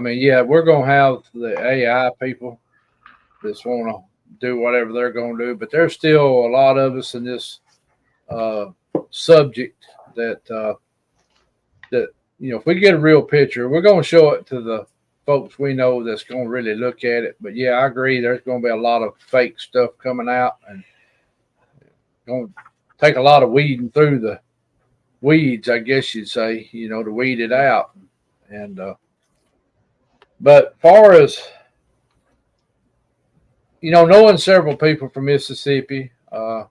mean, yeah, we're going to have the AI people that's want to do whatever they're going to do, but there's still a lot of us in this subject that, you know, if we get a real picture, we're going to show it to the folks we know that's going to really look at it. But yeah, I agree. There's going to be a lot of fake stuff coming out, and going to take a lot of weeding through the weeds, I guess you'd say, you know, to weed it out. And, but far as, you know, knowing several people from Mississippi, of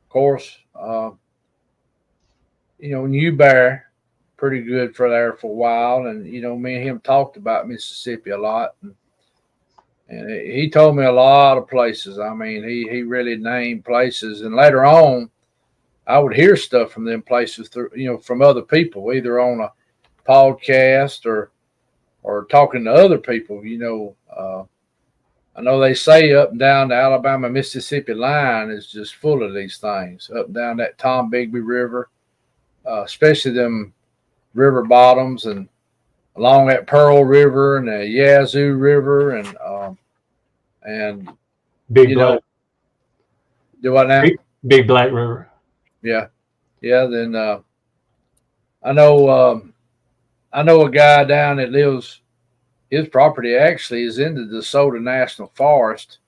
course, you know, knew Bear pretty good for there for a while. And, you know, me and him talked about Mississippi a lot. And he told me a lot of places. I mean, he really named places. And later on, I would hear stuff from them places through, you know, from other people, either on a podcast or talking to other people. You know, I know they say up and down the Alabama-Mississippi line is just full of these things, up and down that Tom Bigby River, especially them river bottoms, and along that Pearl River and the Yazoo River, and Big Black. Do what now? Big Black River. Yeah. Then I know a guy down that lives. His property actually is in the DeSoto National Forest,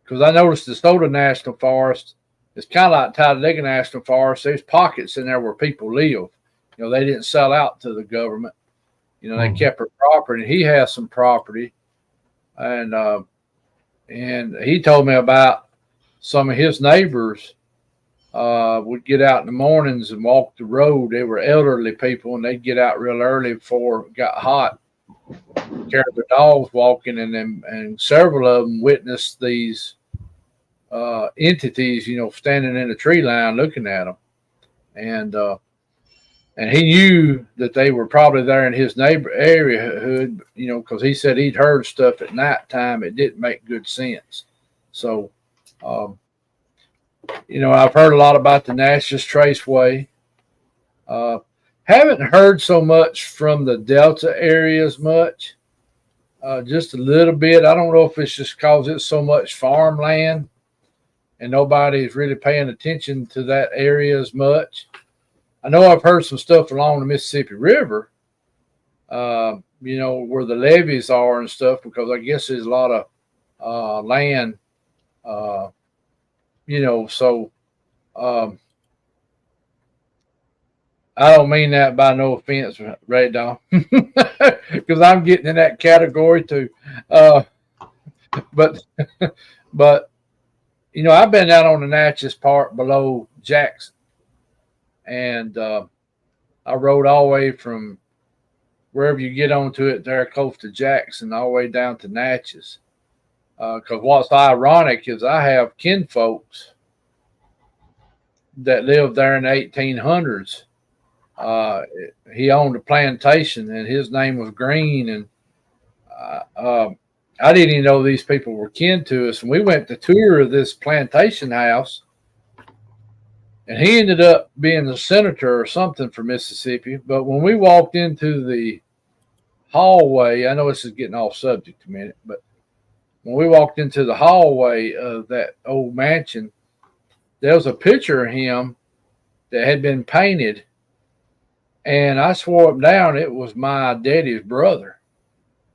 because I noticed the DeSoto National Forest is kind of like Talladega National Forest. There's pockets in there where people live. You know, they didn't sell out to the government. You know, they kept their property. He has some property, and he told me about some of his neighbors would get out in the mornings and walk the road. They were elderly people, and they'd get out real early before it got hot, carry their dogs walking, and several of them witnessed these entities, you know, standing in a tree line looking at them. And he knew that they were probably there in his neighborhood, you know, because he said he'd heard stuff at nighttime. It didn't make good sense. So, you know, I've heard a lot about the Natchez Traceway. Haven't heard so much from the Delta areas much, just a little bit. I don't know if it's just because it's so much farmland and nobody's really paying attention to that area as much. I know I've heard some stuff along the Mississippi River, you know, where the levees are and stuff, because I guess there's a lot of land, you know, so I don't mean that by no offense, Ray Dawn, because I'm getting in that category too. But you know, I've been down on the Natchez part below Jackson, and I rode all the way from wherever you get onto it there close to Jackson all the way down to Natchez. Because what's ironic is I have kinfolks that lived there in the 1800s. He owned a plantation, and his name was Green, and I didn't even know these people were kin to us. And we went to tour of this plantation house, and he ended up being the senator or something for Mississippi. But when we walked into the hallway, I know this is getting off subject a minute, but when we walked into the hallway of that old mansion, there was a picture of him that had been painted, and I swore up and down it was my daddy's brother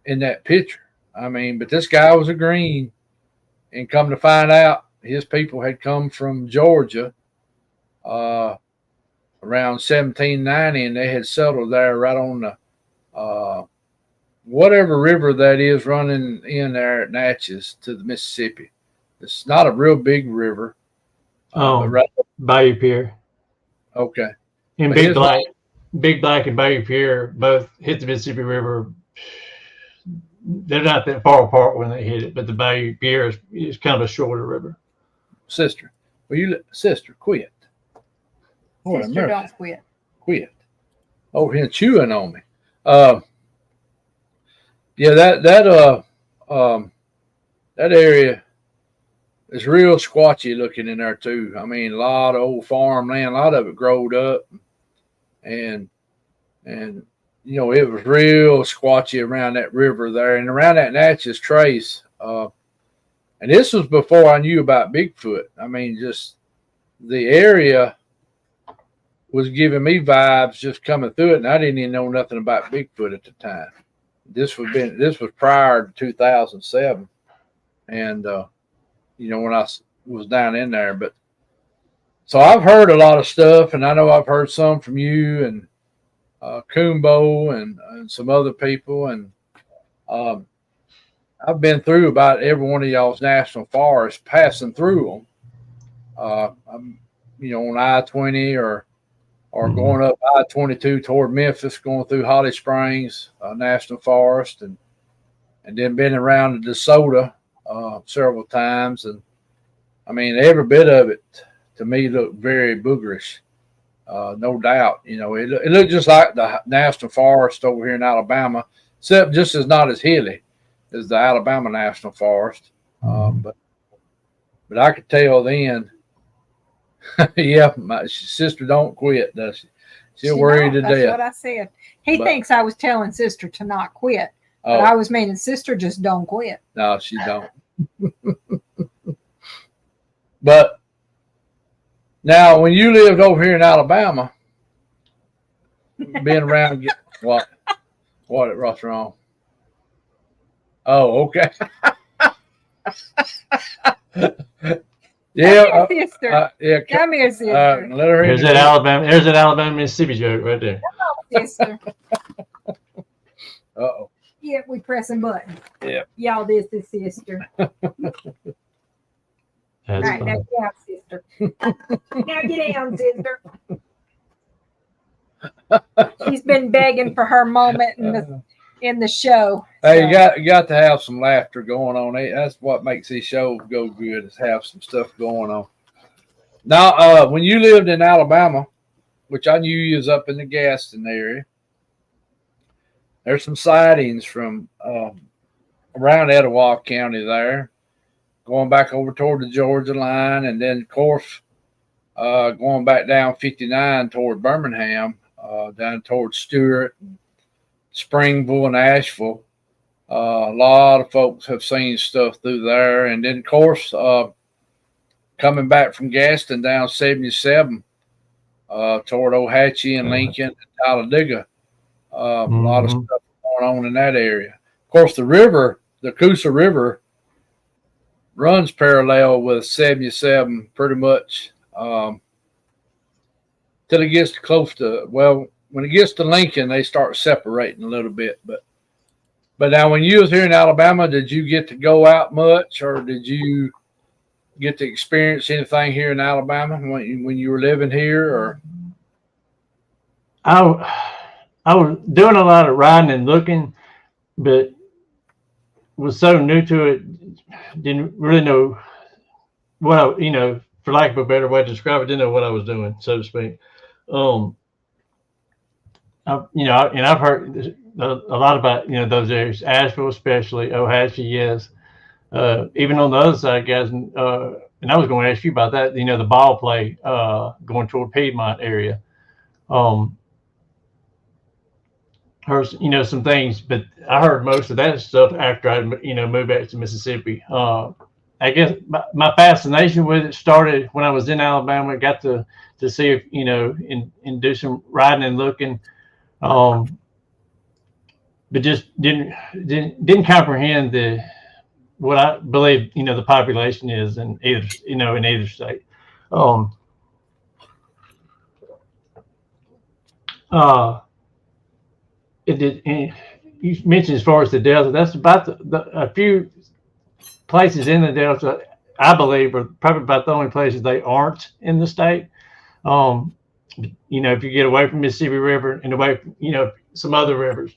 in that picture. I mean, but this guy was a green, and come to find out, his people had come from Georgia around 1790, and they had settled there right on the whatever river that is running in there at Natchez to the Mississippi. It's not a real big river. Right. Bayou Pier. Okay. And Big Black and Bayou Pier both hit the Mississippi River. They're not that far apart when they hit it, but the Bayou Pier is kind of a shorter river. Sister, sister, quit. Sister, don't quit. Quit. Over here chewing on me. Yeah, that area is real squatchy looking in there too. I mean, a lot of old farmland, a lot of it growed up, and you know, it was real squatchy around that river there and around that Natchez Trace. And this was before I knew about Bigfoot. I mean, just the area was giving me vibes just coming through it, and I didn't even know nothing about Bigfoot at the time. This was prior to 2007, and you know, when I was down in there. But so I've heard a lot of stuff, and I know I've heard some from you and Kumbo and some other people, and I've been through about every one of y'all's national forests, passing through them. I'm, you know, on I-20 or going up I-22 toward Memphis, going through Holly Springs National Forest, and then been around the DeSoto several times. And I mean, every bit of it to me looked very boogerish, no doubt. You know, it looked just like the National Forest over here in Alabama, except just as not as hilly as the Alabama National Forest. But I could tell then. Yeah, my sister don't quit, does she? She'll worry to death. That's what I said. He thinks I was telling sister to not quit, but I was meaning sister just don't quit. No, she don't. But now, when you lived over here in Alabama, being around, what's wrong? Oh, okay. Yeah, sister. Yeah, come here, sister. Let her There's that Alabama. There's that Alabama Mississippi joke right there. Come on, sister. Uh-oh. Yeah, we pressing buttons. Yeah. Y'all, this is sister. All right, now get out, sister. Now get down, sister. She's been begging for her moment in the show. Hey, so. you got to have some laughter going on. That's what makes these shows go good, is have some stuff going on. Now, when you lived in Alabama, which I knew you was up in the Gaston area, there's some sightings from around Etowah County there, going back over toward the Georgia line, and then, of course, going back down 59 toward Birmingham, down toward Stewart, Springville, and Asheville. A lot of folks have seen stuff through there. And then, of course, coming back from Gaston down 77 toward Ohatchee and Lincoln and Talladega. A lot of stuff going on in that area. Of course, the river, the Coosa River, runs parallel with 77 pretty much till it gets close to, well, when it gets to Lincoln, they start separating a little bit. But now, when you was here in Alabama, did you get to go out much, or did you get to experience anything here in Alabama when you were living here? Or I was doing a lot of riding and looking, but was so new to it, didn't really know what for lack of a better way to describe it, didn't know what I was doing, so to speak. I've heard a lot about those areas, Asheville especially, Ohatchee, yes. Even on the other side, guys, and I was going to ask you about that. The ball play going toward Piedmont area. Heard some things, but I heard most of that stuff after I moved back to Mississippi. I guess my fascination with it started when I was in Alabama. Got to see if, and do some riding and looking, but just didn't comprehend what I believe, the population is in either state. It did. You mentioned as far as the Delta, that's about a few places in the Delta, I believe, are probably about the only places they aren't in the state. If you get away from Mississippi River and away from, some other rivers,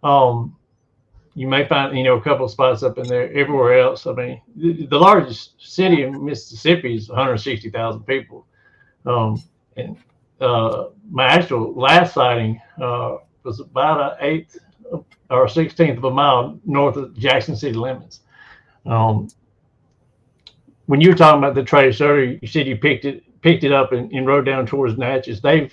you may find, a couple of spots up in there. Everywhere else, I mean, the largest city in Mississippi is 160,000 people. And my actual last sighting was about an 1/8 or 1/16 of a mile north of Jackson city limits. When you were talking about the trace earlier, you said you picked it up and rode down towards Natchez. They've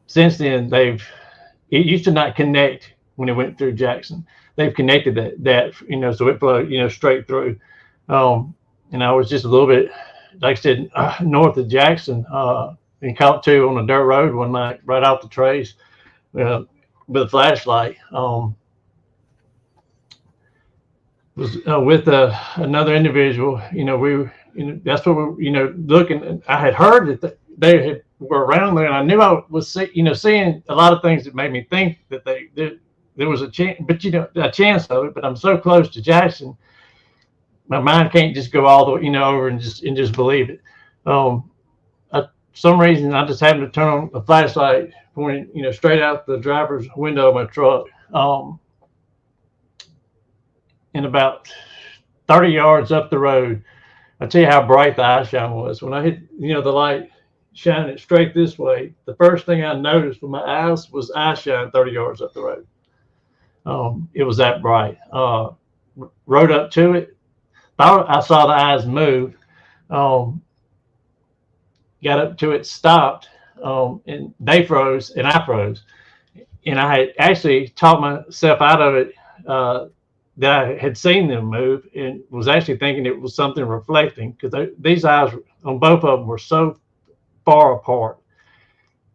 since then it used to not connect when it went through Jackson. They've connected that so it flowed straight through. And I was just a little bit, like I said, north of Jackson, and caught two on a dirt road one night right off the trace with a flashlight. Was with another individual. We were, that's what we're, looking. I had heard that they were around there, and I knew I was, seeing a lot of things that made me think that there was a chance, but a chance of it. But I'm so close to Jackson, my mind can't just go all the way, over and just believe it. Some reason I just happened to turn on a flashlight pointing, straight out the driver's window of my truck. And about 30 yards up the road, I tell you how bright the eye shine was. When I hit, the light shining it straight this way, the first thing I noticed with my eyes was eye shine 30 yards up the road. It was that bright. Rode up to it, thought I saw the eyes move. Got up to it, stopped, and they froze, and I froze. And I had actually talked myself out of it, that I had seen them move, and was actually thinking it was something reflecting, because these eyes on both of them were so far apart.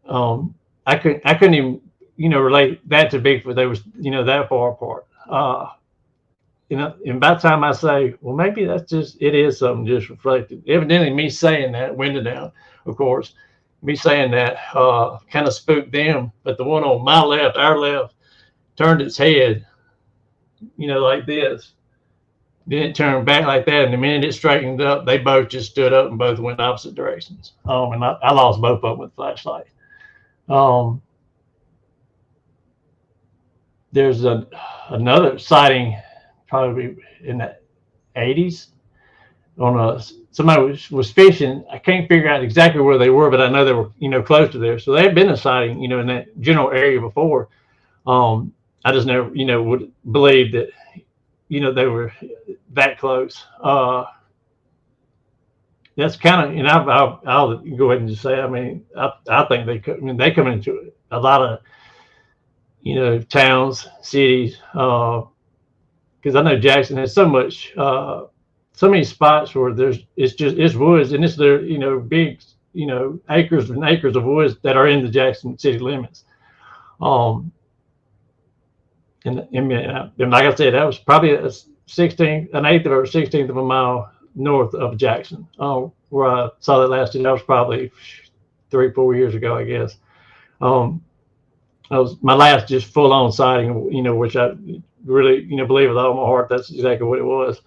I couldn't even, relate that to Bigfoot. They was, that far apart. And by the time I say, well, maybe it is something just reflected. Evidently, me saying that, window down, of course, me saying that kind of spooked them. But the one on my left, our left, turned its head, like this. Then it turned back like that. And the minute it straightened up, they both just stood up and both went opposite directions. And I lost both of them with flashlight. There's another sighting, probably in the 80s, on somebody was fishing. I can't figure out exactly where they were, but I know they were, close to there. So they had been a sighting, in that general area before. I just never, would believe that, they were that close. That's kind of, and I'll go ahead and just say, I mean, I think they come into a lot of, towns, cities, because I know Jackson has so many spots where it's woods, and it's their, big, acres and acres of woods that are in the Jackson city limits. And like I said, that was probably an 1/8 or 1/16 of a mile north of Jackson, where I saw that last year. That was probably 3-4 years ago, I guess. That was my last just full-on sighting, which I really, believe with all my heart that's exactly what it was.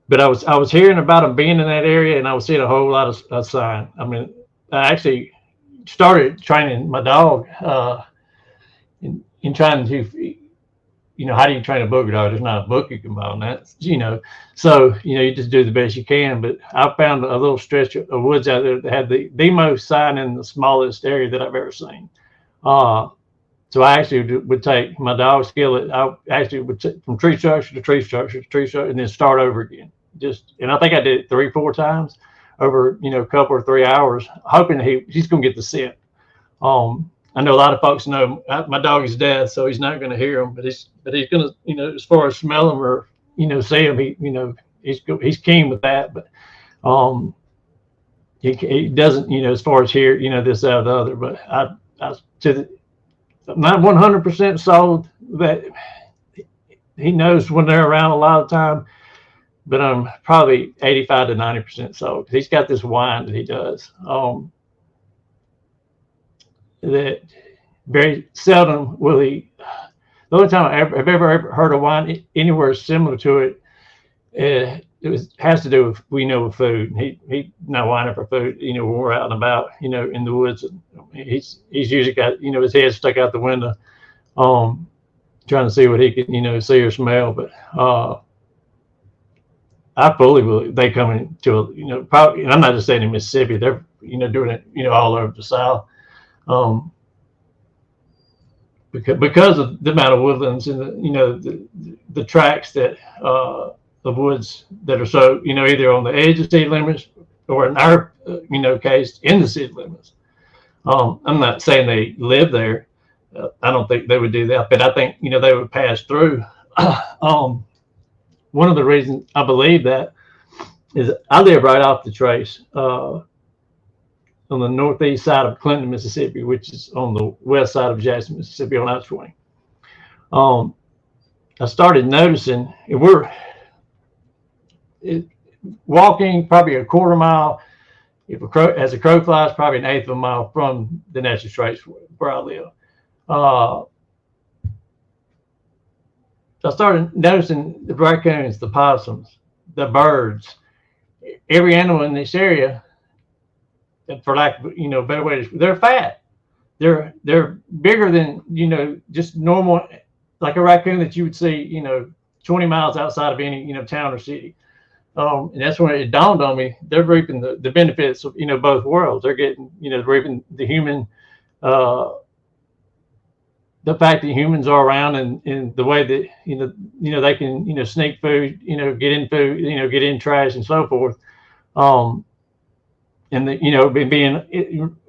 But I was hearing about them being in that area, and I was seeing a whole lot of sign. I mean, I actually started training my dog in trying to, how do you train a booger dog? There's not a book you can buy on that, So, you just do the best you can. But I found a little stretch of woods out there that had the most sign in the smallest area that I've ever seen. So I actually would take my dog skillet. I actually would take from tree structure to tree structure to tree structure, and then start over again. And I think I did it 3-4 times over, a couple or 3 hours, hoping he's going to get the scent. I know a lot of folks know my dog is dead, so he's not going to hear them, but he's going to, as far as smell them or, see them, he's keen with that, but, he doesn't, as far as hear, this, that, or the other, but I'm not 100% sold that he knows when they're around a lot of time, but I'm probably 85 to 90% sold. He's got this whine that he does. That very seldom will he. The only time I've ever heard a whine anywhere similar to it, has to do with with food. He not whining for food. When we're out and about, in the woods, he's usually got his head stuck out the window, trying to see what he can see or smell. But I fully believe they come into probably, and I'm not just saying in Mississippi. They're doing it all over the South. Because of the amount of woodlands and the tracks that the woods that are so either on the edge of city limits or in our case in the city limits. I'm not saying they live there. I don't think they would do that, but I think they would pass through. One of the reasons I believe that is I live right off the trace. On the northeast side of Clinton, Mississippi, which is on the west side of Jackson, Mississippi, on I-20. I started noticing walking probably a quarter mile. As a crow flies, probably an eighth of a mile from the national trace where I live. I started noticing the raccoons, the possums, the birds, every animal in this area. For lack of better way to, they're fat. They're bigger than just normal, like a raccoon that you would see 20 miles outside of any town or city. And that's when it dawned on me they're reaping the benefits of both worlds. They're getting reaping the human, the fact that humans are around and the way that they can sneak food, get in food, get in trash and so forth. And being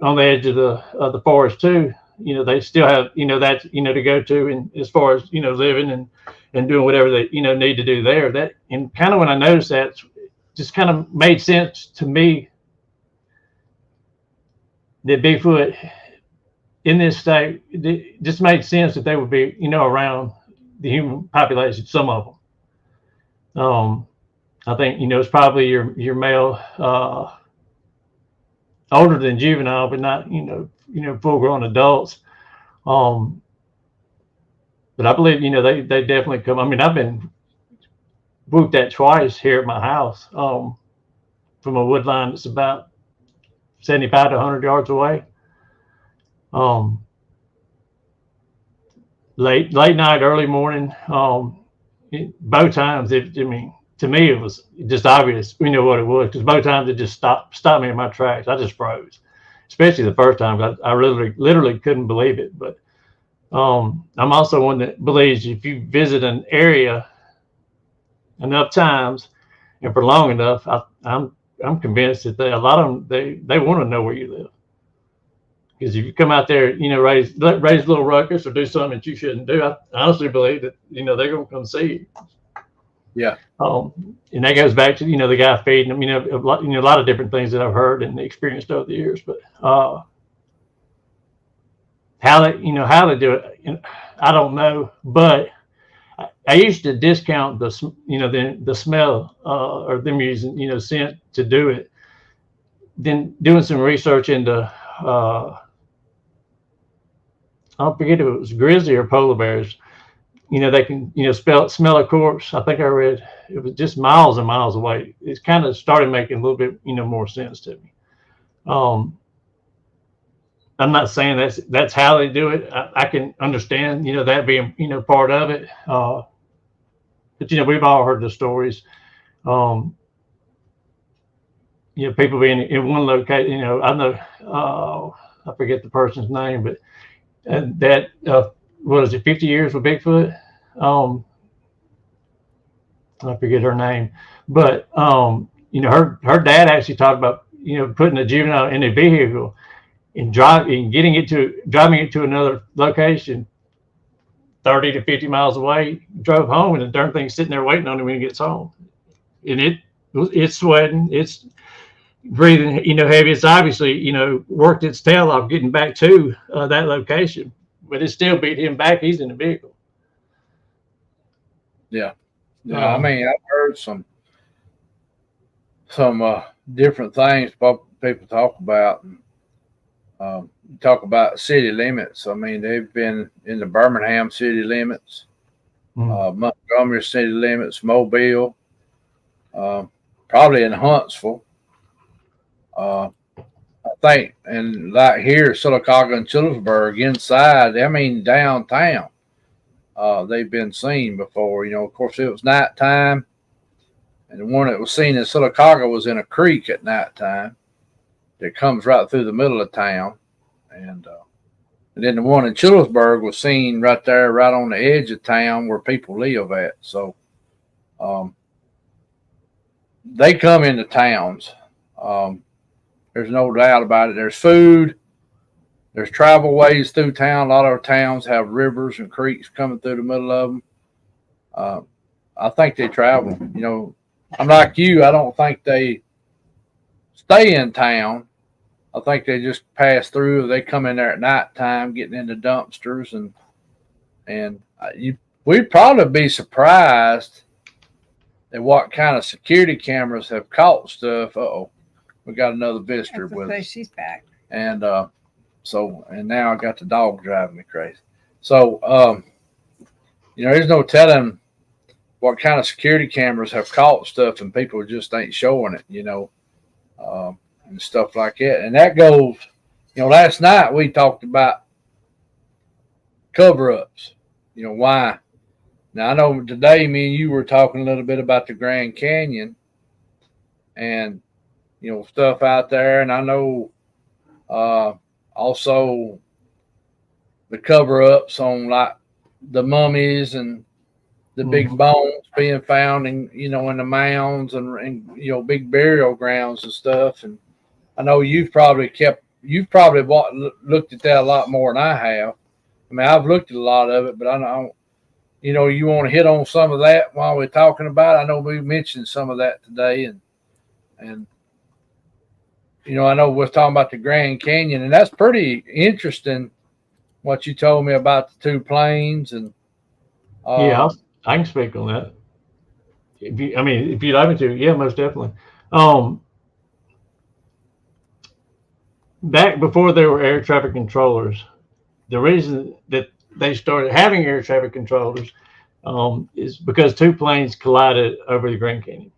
on the edge of the forest too, they still have that to go to, and as far as living and doing whatever they need to do there. That, and kind of when I noticed that, just kind of made sense to me that Bigfoot in this state, it just made sense that they would be around the human population, some of them. I think it's probably your male. Older than juvenile, but not full-grown adults. But I believe they definitely come. I mean, I've been whooped at twice here at my house from a wood line that's about 75 to 100 yards away. Late night, early morning. Both times, to me, it was just obvious, what it was, because both times it just stopped me in my tracks. I just froze, especially the first time. I literally couldn't believe it. But I'm also one that believes if you visit an area enough times and for long enough, I'm convinced that a lot of them they want to know where you live. Because if you come out there, raise a little ruckus or do something that you shouldn't do, I honestly believe that they're going to come see you. Yeah. And that goes back to the guy feeding them. A lot of different things that I've heard and experienced over the years. But how they do it, I don't know. But I used to discount the smell or them using scent to do it. Then doing some research into I forget if it was grizzly or polar bears. They can, smell a corpse. I think I read it was just miles and miles away. It's kind of started making a little bit, more sense to me. I'm not saying that's how they do it. I can understand, that being, part of it. But we've all heard the stories. People being in one location. I know. I forget the person's name, but that. What is it, 50 years with Bigfoot? I forget her name, but her dad actually talked about putting a juvenile in a vehicle and driving it to another location 30 to 50 miles away, drove home, and the darn thing's sitting there waiting on him when he gets home. And it's sweating, it's breathing, heavy. It's obviously, worked its tail off getting back to that location, but it still beat him back. He's in the vehicle. Yeah. I mean, I've heard some different things people talk about. Talk about city limits. I mean, they've been in the Birmingham city limits, Montgomery city limits, Mobile, probably in Huntsville. I think, and like here, Sylacauga and Childersburg, inside, I mean, downtown, they've been seen before. Of course, it was nighttime, and the one that was seen in Sylacauga was in a creek at nighttime that comes right through the middle of town. And then the one in Childersburg was seen right there, right on the edge of town where people live at. So they come into towns. There's no doubt about it. There's food. There's travel ways through town. A lot of our towns have rivers and creeks coming through the middle of them. I think they travel. I'm like you. I don't think they stay in town. I think they just pass through. They come in there at nighttime, getting into dumpsters, and we'd probably be surprised at what kind of security cameras have caught stuff. We got another visitor with us. She's back. And and now I got the dog driving me crazy. So there's no telling what kind of security cameras have caught stuff, and people just ain't showing it. And stuff like that. And that goes, last night we talked about cover-ups, why. Now, I know today me and you were talking a little bit about the Grand Canyon and, stuff out there. And I know also the cover-ups on like the mummies and the big bones being found in the mounds and big burial grounds and stuff. And I know you've probably looked at that a lot more than I have. I mean, I've looked at a lot of it, but I don't, you want to hit on some of that while we're talking about it. I know we mentioned some of that today, and I know we're talking about the Grand Canyon, and that's pretty interesting what you told me about the two planes. And yeah, I can speak on that. If you'd like me to, yeah, most definitely. Back before there were air traffic controllers, the reason that they started having air traffic controllers is because two planes collided over the Grand Canyon.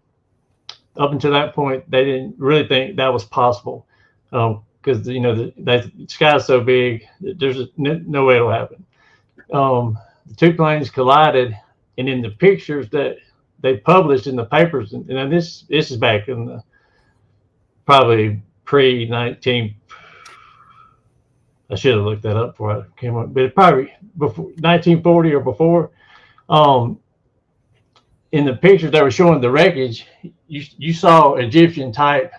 Up until that point, they didn't really think that was possible because the sky's so big that there's no way it'll happen. The two planes collided, and in the pictures that they published in the papers, and this is back in the probably pre-19. I should have looked that up before I came up, but probably before 1940 or before. In the pictures that were showing the wreckage, you saw Egyptian type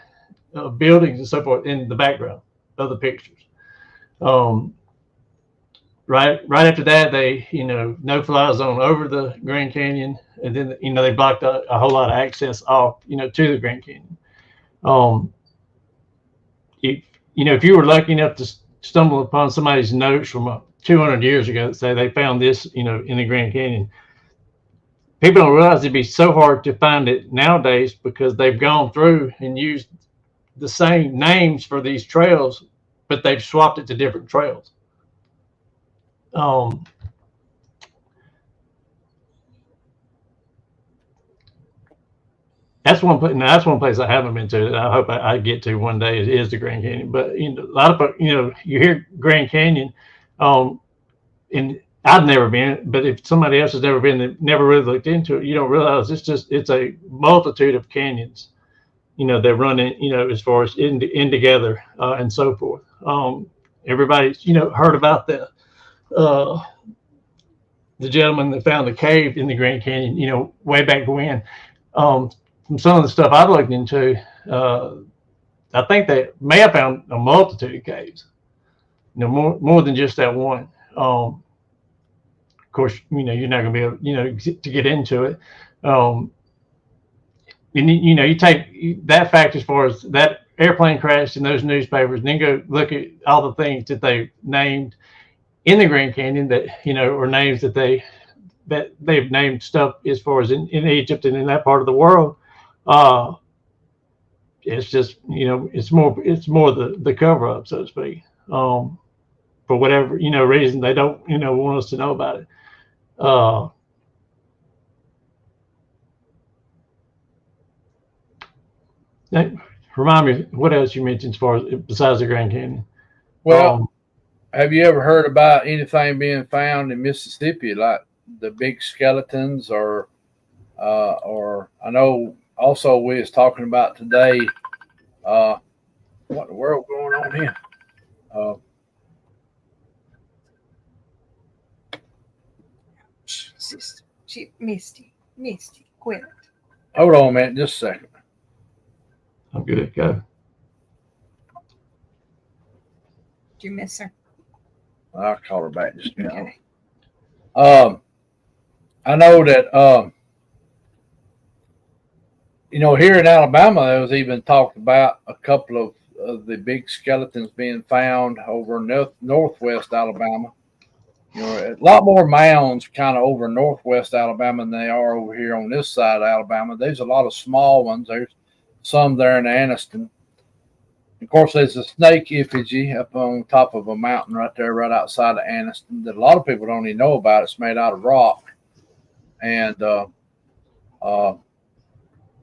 buildings and so forth in the background of the pictures. Right after that, they no fly zone over the Grand Canyon, and then they blocked a whole lot of access off to the Grand Canyon. If you were lucky enough to stumble upon somebody's notes from 200 years ago that say they found this in the Grand Canyon, people don't realize it'd be so hard to find it nowadays because they've gone through and used the same names for these trails, but they've swapped it to different trails. That's one place. Now, that's one place I haven't been to that I hope I get to one day. Is the Grand Canyon. But a lot of you hear Grand Canyon, and I've never been. But if somebody else has never been, that never really looked into it, you don't realize it's a multitude of canyons, that run in, as far as in together and so forth. Everybody's heard about the gentleman that found the cave in the Grand Canyon, way back when. From some of the stuff I've looked into, I think they may have found a multitude of caves. more than just that one. Of course, you're not going to be able, to get into it. And you take that fact as far as that airplane crash in those newspapers, and then go look at all the things that they named in the Grand Canyon that, or names that they've named stuff as far as in Egypt and in that part of the world. It's just, it's more the cover up, so to speak. For whatever, reason, they don't, want us to know about it. Remind me, what else you mentioned as far as besides the Grand Canyon? Well, have you ever heard about anything being found in Mississippi, like the big skeletons, or I know also we was talking about today, what in the world going on here? Misty, quit it. Hold on a minute, just a second. I'm good. Go. Did you miss her? I'll call her back just now. Okay. I know that here in Alabama, there was even talked about a couple of the big skeletons being found over northwest Alabama. A lot more mounds kind of over northwest Alabama than they are over here on this side of Alabama. There's a lot of small ones. There's some there in Anniston. Of course, there's a snake effigy up on top of a mountain right there, right outside of Anniston, that a lot of people don't even know about. It's made out of rock, and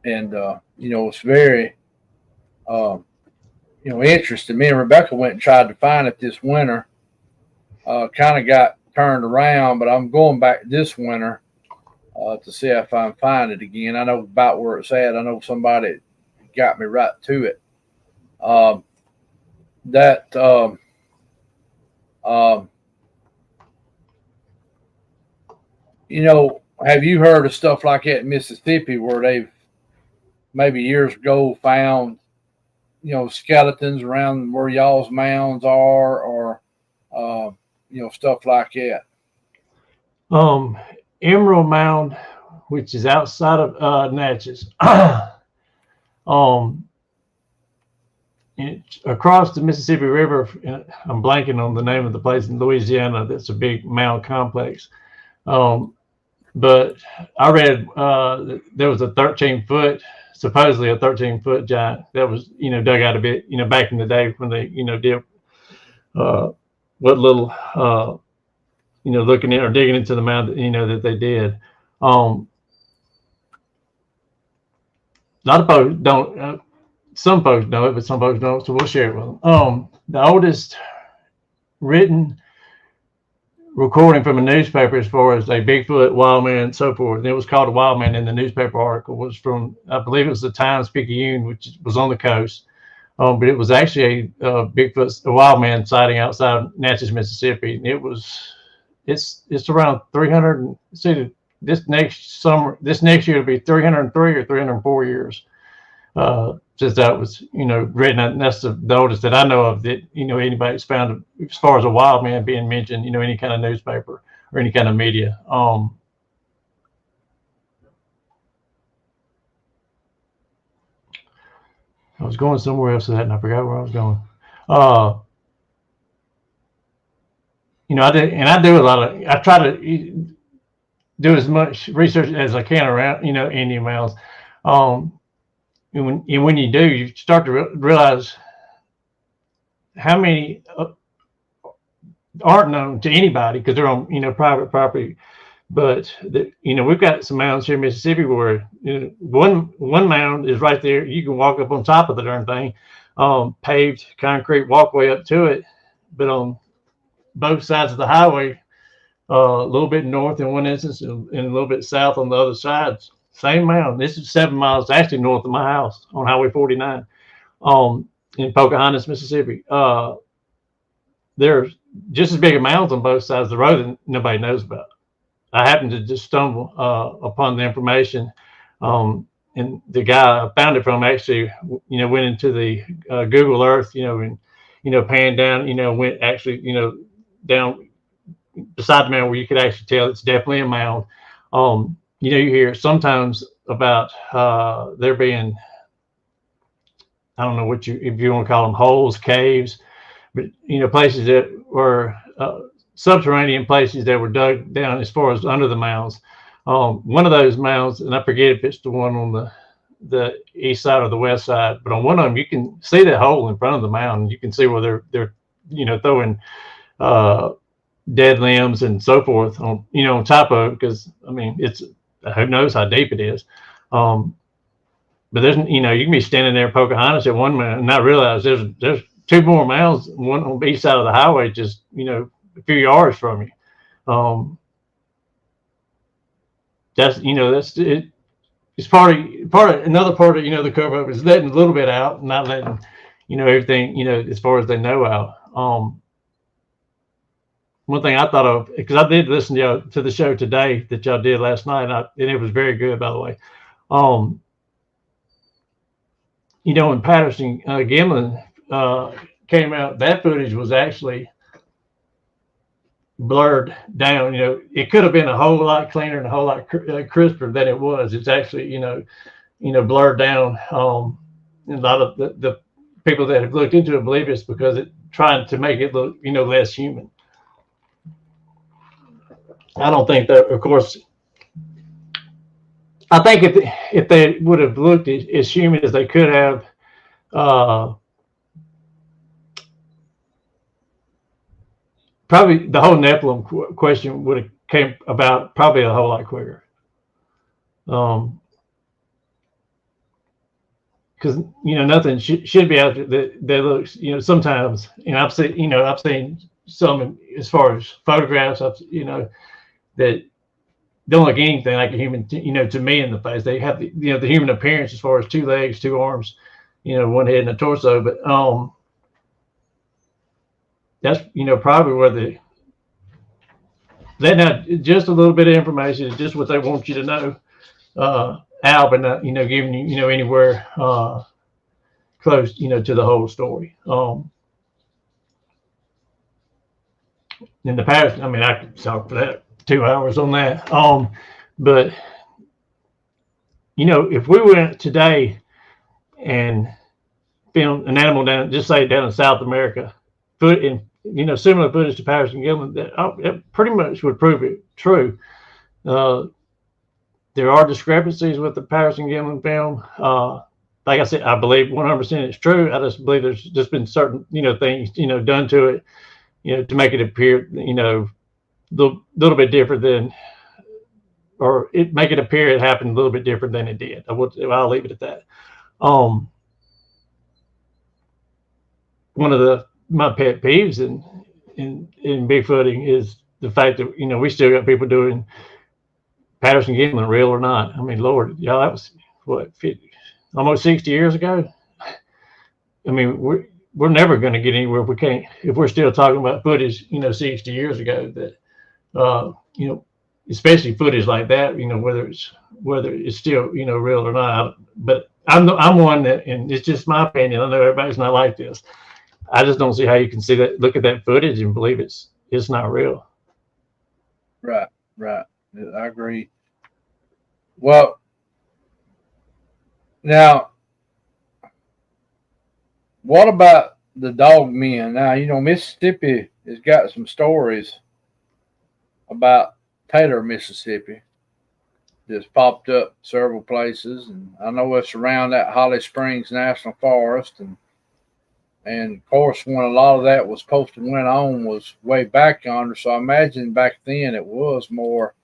it's very interesting. Me and Rebecca went and tried to find it this winter. Kind of got turned around, but I'm going back this winter to see if I can find it again. I know about where it's at. I know somebody got me right to it. Have you heard of stuff like that in Mississippi where they've maybe years ago found, skeletons around where y'all's mounds are, or, stuff like that? Emerald Mound, which is outside of Natchez, across the Mississippi River. I'm blanking on the name of the place in Louisiana. That's a big mound complex. But I read there was a 13-foot, supposedly a 13-foot giant that was, dug out a bit, back in the day when they, did what little, looking in or digging into the mound, that they did. A lot of folks don't. Some folks know it, but some folks don't. So we'll share it with them. The oldest written recording from a newspaper as far as a Bigfoot, wild man, and so forth, and it was called a wild man in the newspaper article, was from, I believe it was the Times-Picayune, which was on the coast. But it was actually a Bigfoot, a wild man sighting outside Natchez, Mississippi. And it's around 300. See, this next year it'll be 303 or 304 years since that was, written. And that's the oldest that I know of that, anybody's found as far as a wild man being mentioned, any kind of newspaper or any kind of media. I was going somewhere else with that, and I forgot where I was going. I try to do as much research as I can around, Indian mounds. And when you do, you start to realize how many aren't known to anybody because they're on, private property. But we've got some mounds here in Mississippi where one mound is right there. You can walk up on top of the darn thing, paved concrete walkway up to it. But on both sides of the highway, a little bit north in one instance and a little bit south on the other sides, same mound. This is 7 miles actually north of my house on Highway 49 in Pocahontas, Mississippi. There's just as big a mounds on both sides of the road that nobody knows about. I happened to just stumble upon the information, and the guy I found it from actually, went into the Google Earth, and pan down, went actually, down beside the mound where you could actually tell it's definitely a mound. You hear sometimes about there being, I don't know if you want to call them holes, caves, but places that were subterranean places that were dug down as far as under the mounds. One of those mounds, and I forget if it's the one on the east side or the west side, but on one of them you can see that hole in front of the mound, and you can see where they're throwing dead limbs and so forth on on top of it, because I mean it's, who knows how deep it is. But there's you can be standing there Pocahontas at one minute and not realize there's two more mounds, one on each side of the highway, just a few yards from you. That's that's it. It's part of another part of the cover up is letting a little bit out, not letting everything as far as they know out. One thing I thought of, because I did listen to the show today that y'all did last night, and it was very good, by the way. When Patterson Gimlin came out, that footage was actually blurred down. It could have been a whole lot cleaner and a whole lot crisper than it was. It's actually blurred down. A lot of the people that have looked into it believe it's because it trying to make it look less human. I don't think that, of course. I think if they would have looked as human as they could have, probably the whole Nephilim question would have came about probably a whole lot quicker. Because nothing should be out there that looks sometimes, and I've seen some as far as photographs, that don't look anything like a human, to me in the face. They have the human appearance as far as two legs, two arms, one head and a torso. But that's probably where letting out just a little bit of information is just what they want you to know, Al, but not giving you anywhere close to the whole story. In the past, I mean, I could talk for that 2 hours on that. But if we went today and filmed an animal down in South America, similar footage to Patterson Gimlin, that pretty much would prove it true. There are discrepancies with the Patterson Gimlin film. Like I said, I believe 100% it's true. I just believe there's just been certain things done to it to make it appear little bit different than, or make it appear it happened a little bit different than it did. I'll leave it at that. One of my pet peeves in Bigfooting is the fact that we still got people doing Patterson Gimlin, real or not. I mean, Lord, y'all, that was what, almost 60 years ago. I mean, we're never going to get anywhere if we're still talking about footage 60 years ago that especially footage like that, whether it's still real or not. But I'm one that, and it's just my opinion, I know everybody's not like this, I just don't see how you can look at that footage and believe it's not real. Right. I agree. Well, now, what about the dog men? Now, Mississippi has got some stories about Taylor, Mississippi. Just popped up several places, and I know it's around that Holly Springs National Forest, and of course, when a lot of that was supposed to went on was way back yonder. So I imagine back then it was more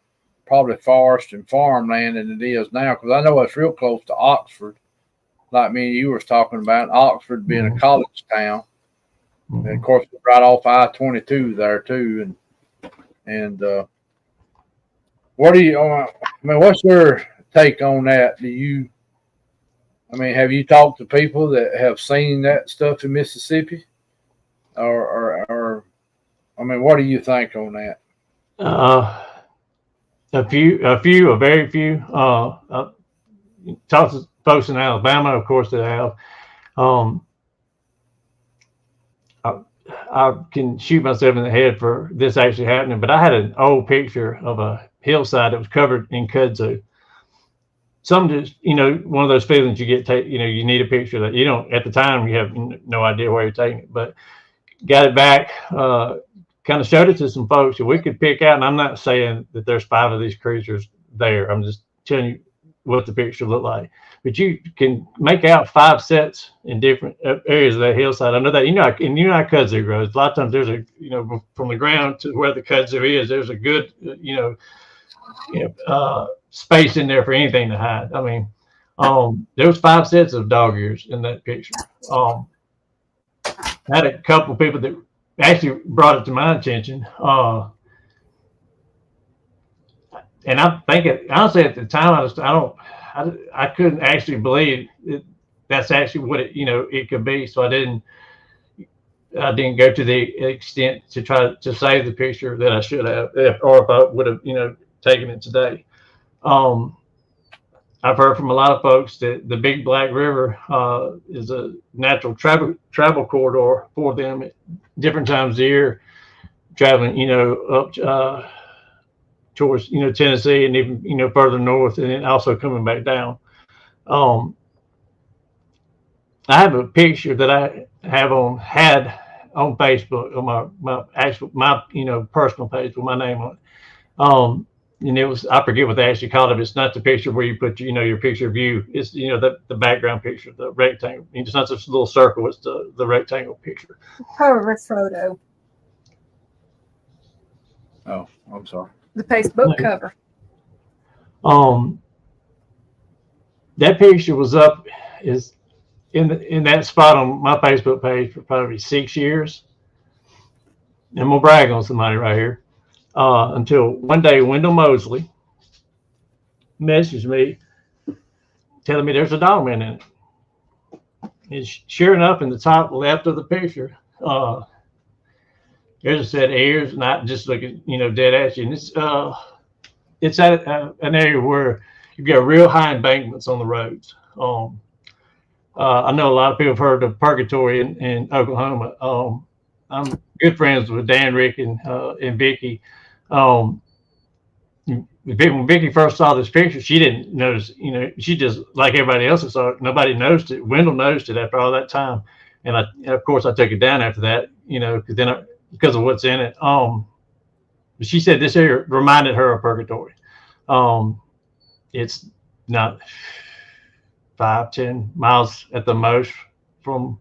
probably forest and farmland than it is now, because I know it's real close to Oxford, like me and you was talking about, Oxford being a college town. Mm-hmm. And of course, right off I-22 there too. And what do you? What's your take on that? Have you talked to people that have seen that stuff in Mississippi, or what do you think on that? A very few. Talked to folks in Alabama, of course, that have. I can shoot myself in the head for this actually happening, but I had an old picture of a hillside that was covered in kudzu. Some just, one of those feelings you get, you need a picture that you don't, at the time, you have no idea where you're taking it, but got it back, kind of showed it to some folks that we could pick out. And I'm not saying that there's 5 of these creatures there. I'm just telling you what the picture looked like. But you can make out 5 sets in different areas of that hillside. I know that, how kudzu grows. A lot of times there's from the ground to where the kudzu is, there's a good, space in there for anything to hide. I mean, there was 5 sets of dog ears in that picture. I had a couple people that actually brought it to my attention. And I'm thinking, honestly, at the time, I couldn't actually believe that's actually what it could be. So I didn't go to the extent to try to save the picture that I should have, or if I would have, taken it today. I've heard from a lot of folks that the Big Black River is a natural travel corridor for them at different times of the year, traveling, up towards, Tennessee and even, further north, and then also coming back down. I have a picture that I had on Facebook on my personal page with my name on it. And it was, I forget what they actually called it. It's not the picture where you put, your picture view. It's, the background picture, the rectangle. It's not this little circle. It's the rectangle picture. Cover photo. Oh, I'm sorry. The Facebook cover. That picture was up is in that spot on my Facebook page for probably 6 years. And I'm gonna brag on somebody right here. Until one day Wendell Mosley messaged me telling me there's a dog man in it. And sure enough, in the top left of the picture, there's a set of ears, not just looking, dead at you. And it's at an area where you've got real high embankments on the roads. I know a lot of people have heard of Purgatory in Oklahoma. I'm good friends with Dan, Rick, and Vicky. When Vicky first saw this picture, she didn't notice, she just, like everybody else saw it, nobody noticed it. Wendell noticed it after all that time. And of course I took it down after that, because of what's in it. She said this area reminded her of Purgatory. It's not 5-10 miles at the most from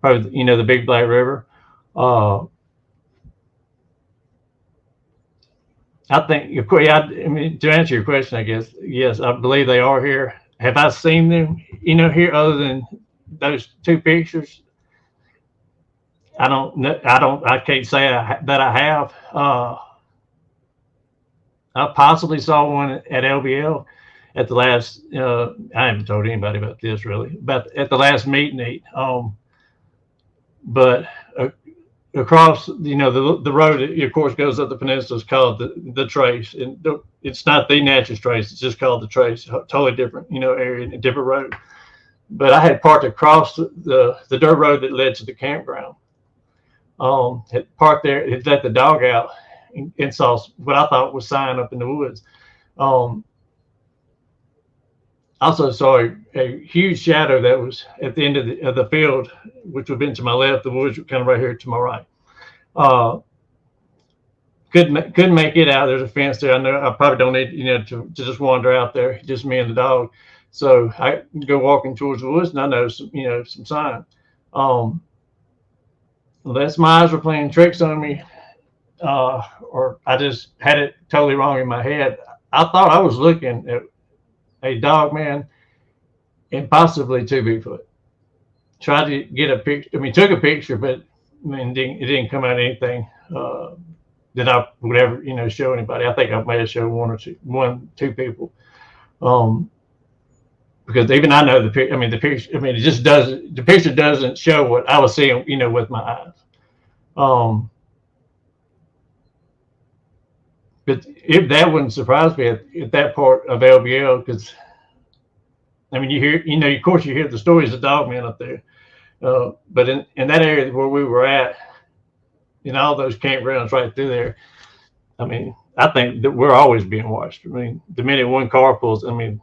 probably, the Big Black River. I think, to answer your question, I guess, yes, I believe they are here. Have I seen them, here other than those 2 pictures? I can't say that I have. I possibly saw one at LBL at the last, I haven't told anybody about this really, but at the last meet and eat. But across, the road, it, of course, goes up the peninsula is called the Trace. And it's not the Natchez Trace. It's just called the Trace. Totally different, area, a different road. But I had parked across the dirt road that led to the campground. Had parked there, had let the dog out and saw what I thought was sign up in the woods. Also saw a huge shadow that was at the end of the field, which would have been to my left. The woods were kind of right here to my right. Couldn't make it out. There's a fence there. I know I probably don't need to just wander out there, just me and the dog. So I go walking towards the woods, and I noticed some sign. Unless my eyes were playing tricks on me, or I just had it totally wrong in my head. I thought I was looking at a dog man and possibly 2 Bigfoot. Tried to get a picture. Took a picture, but it didn't come out anything that I would ever, show anybody. I think I may have shown 1 or 2 people. Because even I know the picture. The picture. It just doesn't. The picture doesn't show what I was seeing, with my eyes. But if that wouldn't surprise me at that part of LBL, because you hear, of course, you hear the stories of dog men up there. But in that area where we were at, in all those campgrounds right through there. I mean, I think that we're always being watched. I mean, the minute one car pulls, I mean,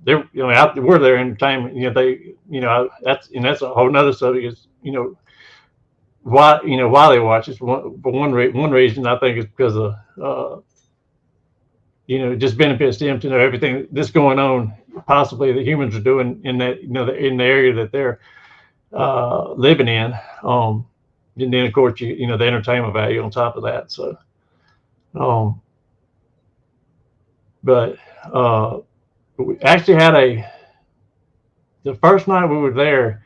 they're, you know, we're their entertainment. You know, they, you know, that's a whole nother subject is, you know, why they watch us. One reason I think is because of, you know, it just benefits them to know everything that's going on, possibly that humans are doing in that, you know, in the area that they're living in. And then of course, you know, the entertainment value on top of that. So, but we actually had the first night we were there,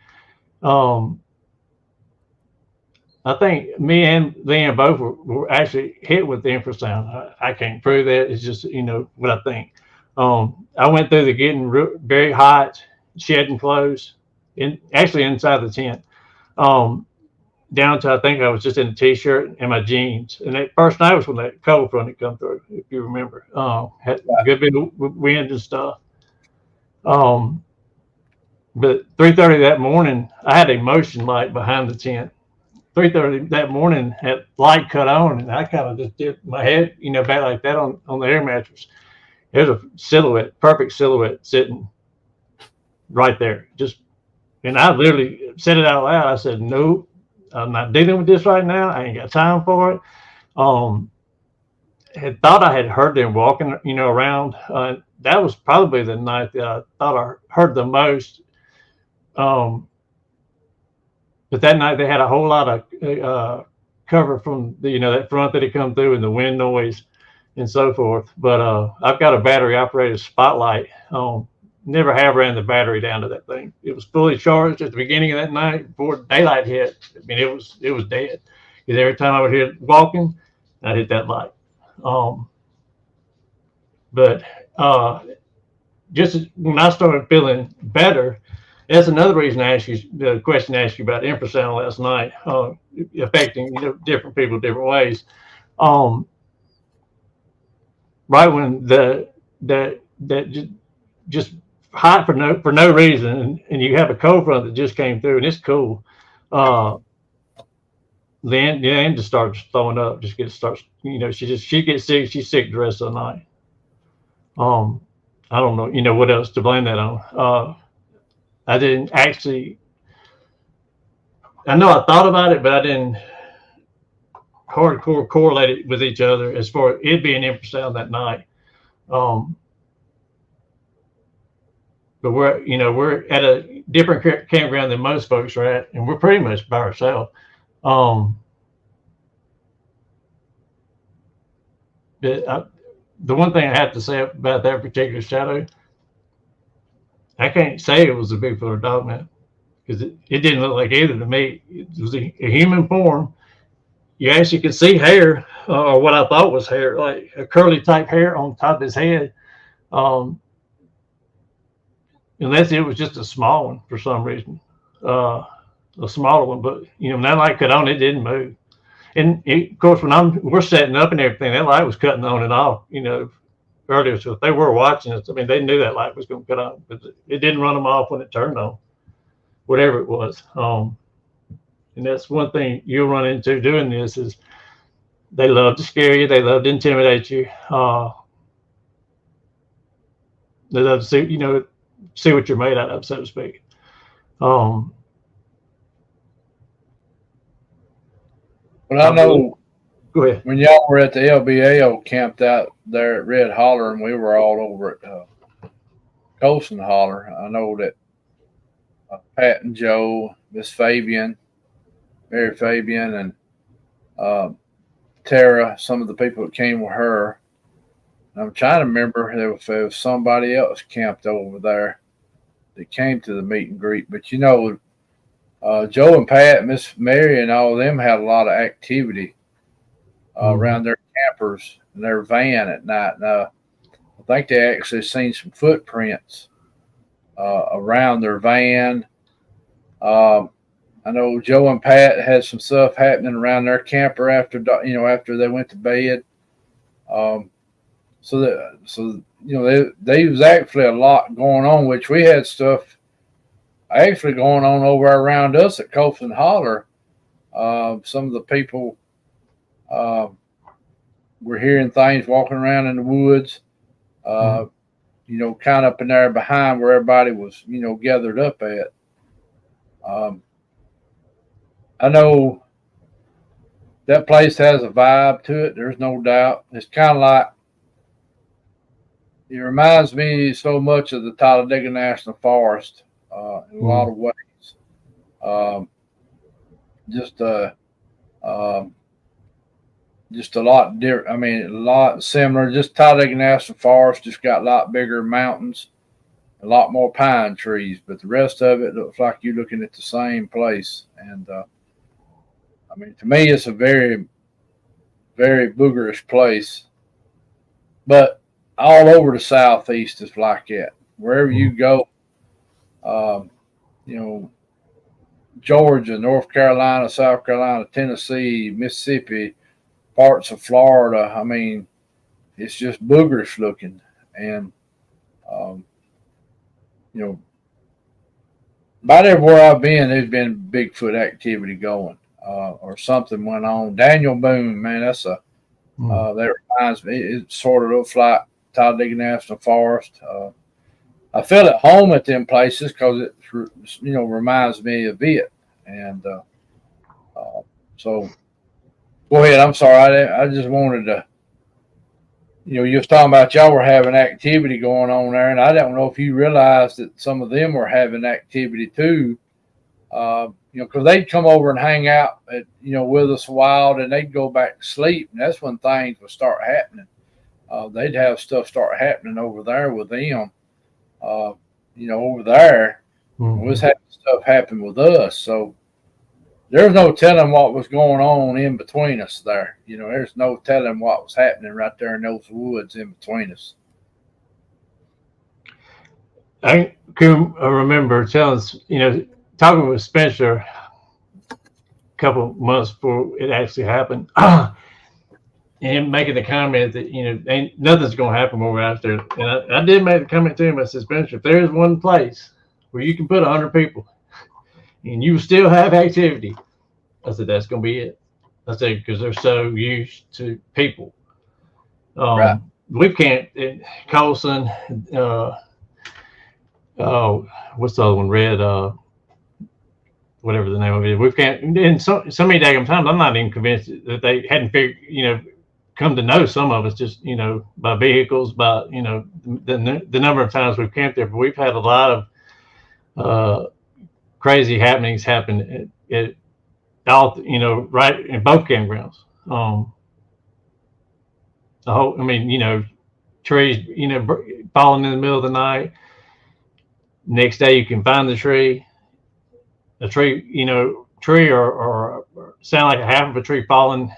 I think me and Leanne both were actually hit with the infrasound. I can't prove that. It's just, you know, what I think. I went through the getting very hot, shedding clothes, actually inside the tent, down to I think I was just in a t-shirt and my jeans. And that first night was when that cold front had come through, if you remember. Had a good bit of wind and stuff. But 3:30 that morning, I had a motion light behind the tent. 3:30 that morning, had light cut on, and I kind of just dipped my head, you know, back like that on the air mattress. There's a silhouette, perfect silhouette, sitting right there. Just, and I literally said it out loud. I said, "Nope, I'm not dealing with this right now. I ain't got time for it." Had thought I had heard them walking, you know, around. That was probably the night that I thought I heard the most. But that night they had a whole lot of cover from the, you know, that front that had come through and the wind noise and so forth. But I've got a battery operated spotlight. Never have ran the battery down to that thing. It was fully charged at the beginning of that night before daylight hit. I mean, it was dead. Because every time I would hear it walking, I'd hit that light. But just when I started feeling better, that's another reason I asked you the question I asked you about infrasound last night, affecting, you know, different people different ways. Right when that just hot for no reason, and you have a cold front that just came through and it's cool. Then just starts throwing up, starts, you know, she gets sick, she's sick the rest of the night. I don't know, you know, what else to blame that on. I didn't actually, I know I thought about it, but I didn't hardcore correlate it with each other as far as it being infrasound that night. But we're at a different campground than most folks are at, and we're pretty much by ourselves. But the one thing I have to say about that particular shadow, I can't say it was a Bigfoot or dogman, because it didn't look like either to me. It was a human form. You actually could see hair, or what I thought was hair, like a curly type hair on top of his head. Unless it was just a small one for some reason, a smaller one. But, you know, when that light cut on, it didn't move. And of course, when we're setting up and everything, that light was cutting on and off, you know, earlier. So if they were watching us, I mean, they knew that light was going to cut on, but it didn't run them off when it turned on, whatever it was. And that's one thing you'll run into doing this is they love to scare you. They love to intimidate you. They love to see what you're made out of, so to speak. Well, I know. Go ahead. When y'all were at the LBAO camped out there at Red Holler, and we were all over at Colson Holler, I know that Pat and Joe, Miss Fabian, Mary Fabian, and Tara, some of the people that came with her. I'm trying to remember if there was somebody else camped over there that came to the meet and greet. But, you know, Joe and Pat, Miss Mary, and all of them had a lot of activity around their campers and their van at night. And, I think they actually seen some footprints around their van. I know Joe and Pat had some stuff happening around their camper after they went to bed. So there was actually a lot going on, which we had stuff going on over around us at Colson Holler. Some of the people We're hearing things walking around in the woods, kind of up in there behind where everybody was, gathered up at. I know that place has a vibe to it. There's no doubt. It's kind of like, it reminds me so much of the Talladega National Forest in a lot of ways. Just a lot different. I mean, a lot similar. Just Talladega National Forest just got a lot bigger mountains, a lot more pine trees, but the rest of it looks like you're looking at the same place. And I mean, to me, it's a very, very boogerish place. But all over the Southeast is like that. Wherever you go, Georgia, North Carolina, South Carolina, Tennessee, Mississippi, parts of Florida. I mean, it's just boogerish looking. And, about everywhere I've been, there's been Bigfoot activity going or something went on. Daniel Boone, man, that's that reminds me. It sort of looks like Talladega National Forest. I feel at home at them places because it, reminds me of it. And so, go ahead. I'm sorry. I just wanted to, you was talking about y'all were having activity going on there, and I don't know if you realized that some of them were having activity too. Because they'd come over and hang out at, with us a while, and they'd go back to sleep, and that's when things would start happening. They'd have stuff start happening over there with them. Over there, was having stuff happen with us. So there's no telling what was going on in between us there. There's no telling what was happening right there in those woods in between us. I can remember talking with Spencer a couple months before it actually happened. And making the comment that, nothing's going to happen when we're out there. And I did make the comment to him. I said, Spencer, if there is one place where you can put 100 people and you still have activity, I said, that's going to be it. I said, because they're so used to people. Right. We've camped in Colson. What's the other one? Red, whatever the name of it is. We've camped in so many daggum times. I'm not even convinced that they hadn't figured, come to know some of us just, by vehicles, by, the number of times we've camped there. But we've had a lot of crazy happenings happen at all, right in both campgrounds. Trees, falling in the middle of the night. Next day you can find the tree. A tree or sound like a half of a tree falling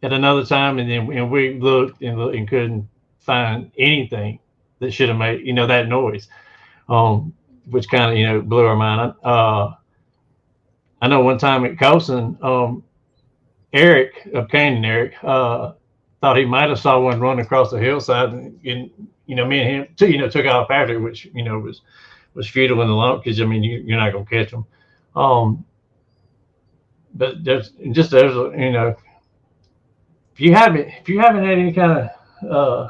at another time, and we looked and couldn't find anything that should have made that noise, which kind of blew our mind. I know one time at Colson, Eric of Canyon, Eric thought he might have saw one run across the hillside, and me and him took off after, which was futile in the long, because you're not gonna catch them. But there's if you haven't had any kind of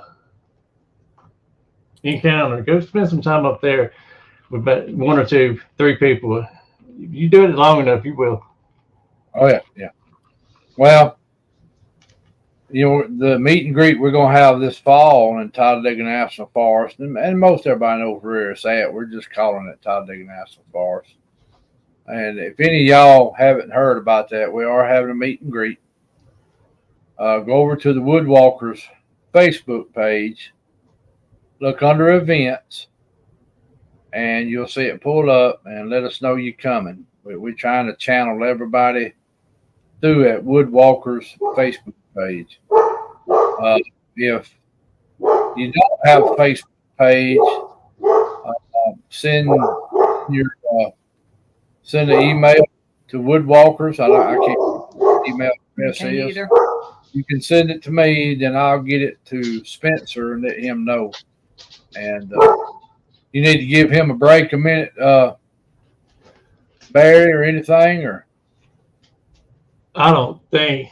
encounter, go spend some time up there with about 1 or 2, 3 people. You do it long enough, you will. Oh yeah. Well, the meet and greet we're gonna have this fall in Talladega National Forest, and most everybody knows where it's at. We're just calling it Talladega National Forest. And if any of y'all haven't heard about that, we are having a meet and greet. Go over to the Woodwalkers Facebook page, look under events, and you'll see it pull up, and let us know you're coming. We're trying to channel everybody through at Woodwalkers Facebook page. If you don't have a Facebook page, send an email to Woodwalkers. I can't email address is. You can send it to me, then I'll get it to Spencer and let him know. And you need to give him a break a minute, Barry, or anything, or I don't think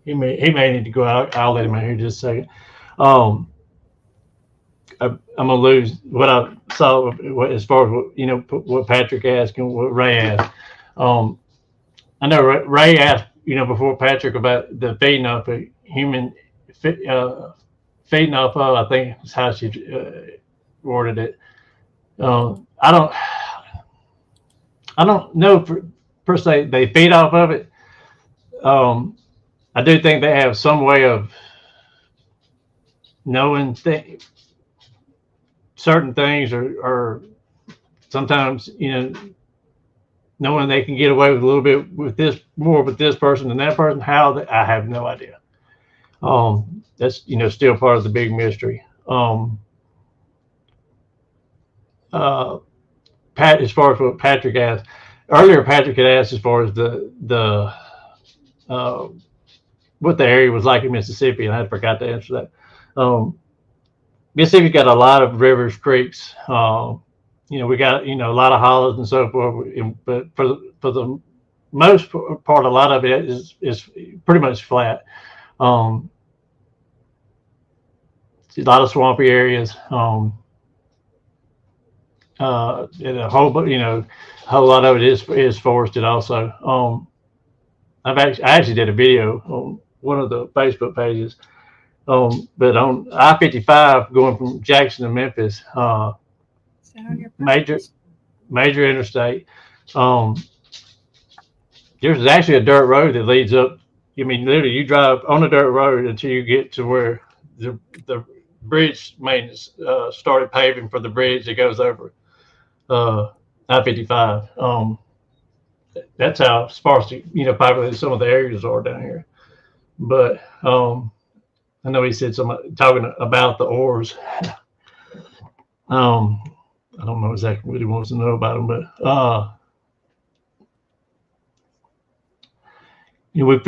he may need to go out. I'll let him out here just a second. I'm gonna lose what I saw as far as what Patrick asked and what Ray asked. I know Ray asked before Patrick about the feeding off a human, feeding off of, I think is how she worded it. I don't know per se they feed off of it. I do think they have some way of knowing certain things, or sometimes knowing they can get away with a little bit with this person than that person. How I have no idea. That's still part of the big mystery. Pat, as far as what Patrick asked earlier, Patrick had asked as far as the what the area was like in Mississippi, and I forgot to answer that. Mississippi's got a lot of rivers, creeks. We got a lot of hollows and so forth. But for the most part, a lot of it is pretty much flat. A lot of swampy areas. And a whole lot of it is forested also. I actually did a video on one of the Facebook pages. But on I-55 going from Jackson to Memphis, major interstate, there's actually a dirt road that leads up. I mean, literally, you drive on a dirt road until you get to where the bridge maintenance started paving for the bridge that goes over I-55. That's how sparsely populated some of the areas are down here. But I know he said something talking about the ores. I don't know exactly what he wants to know about them, but we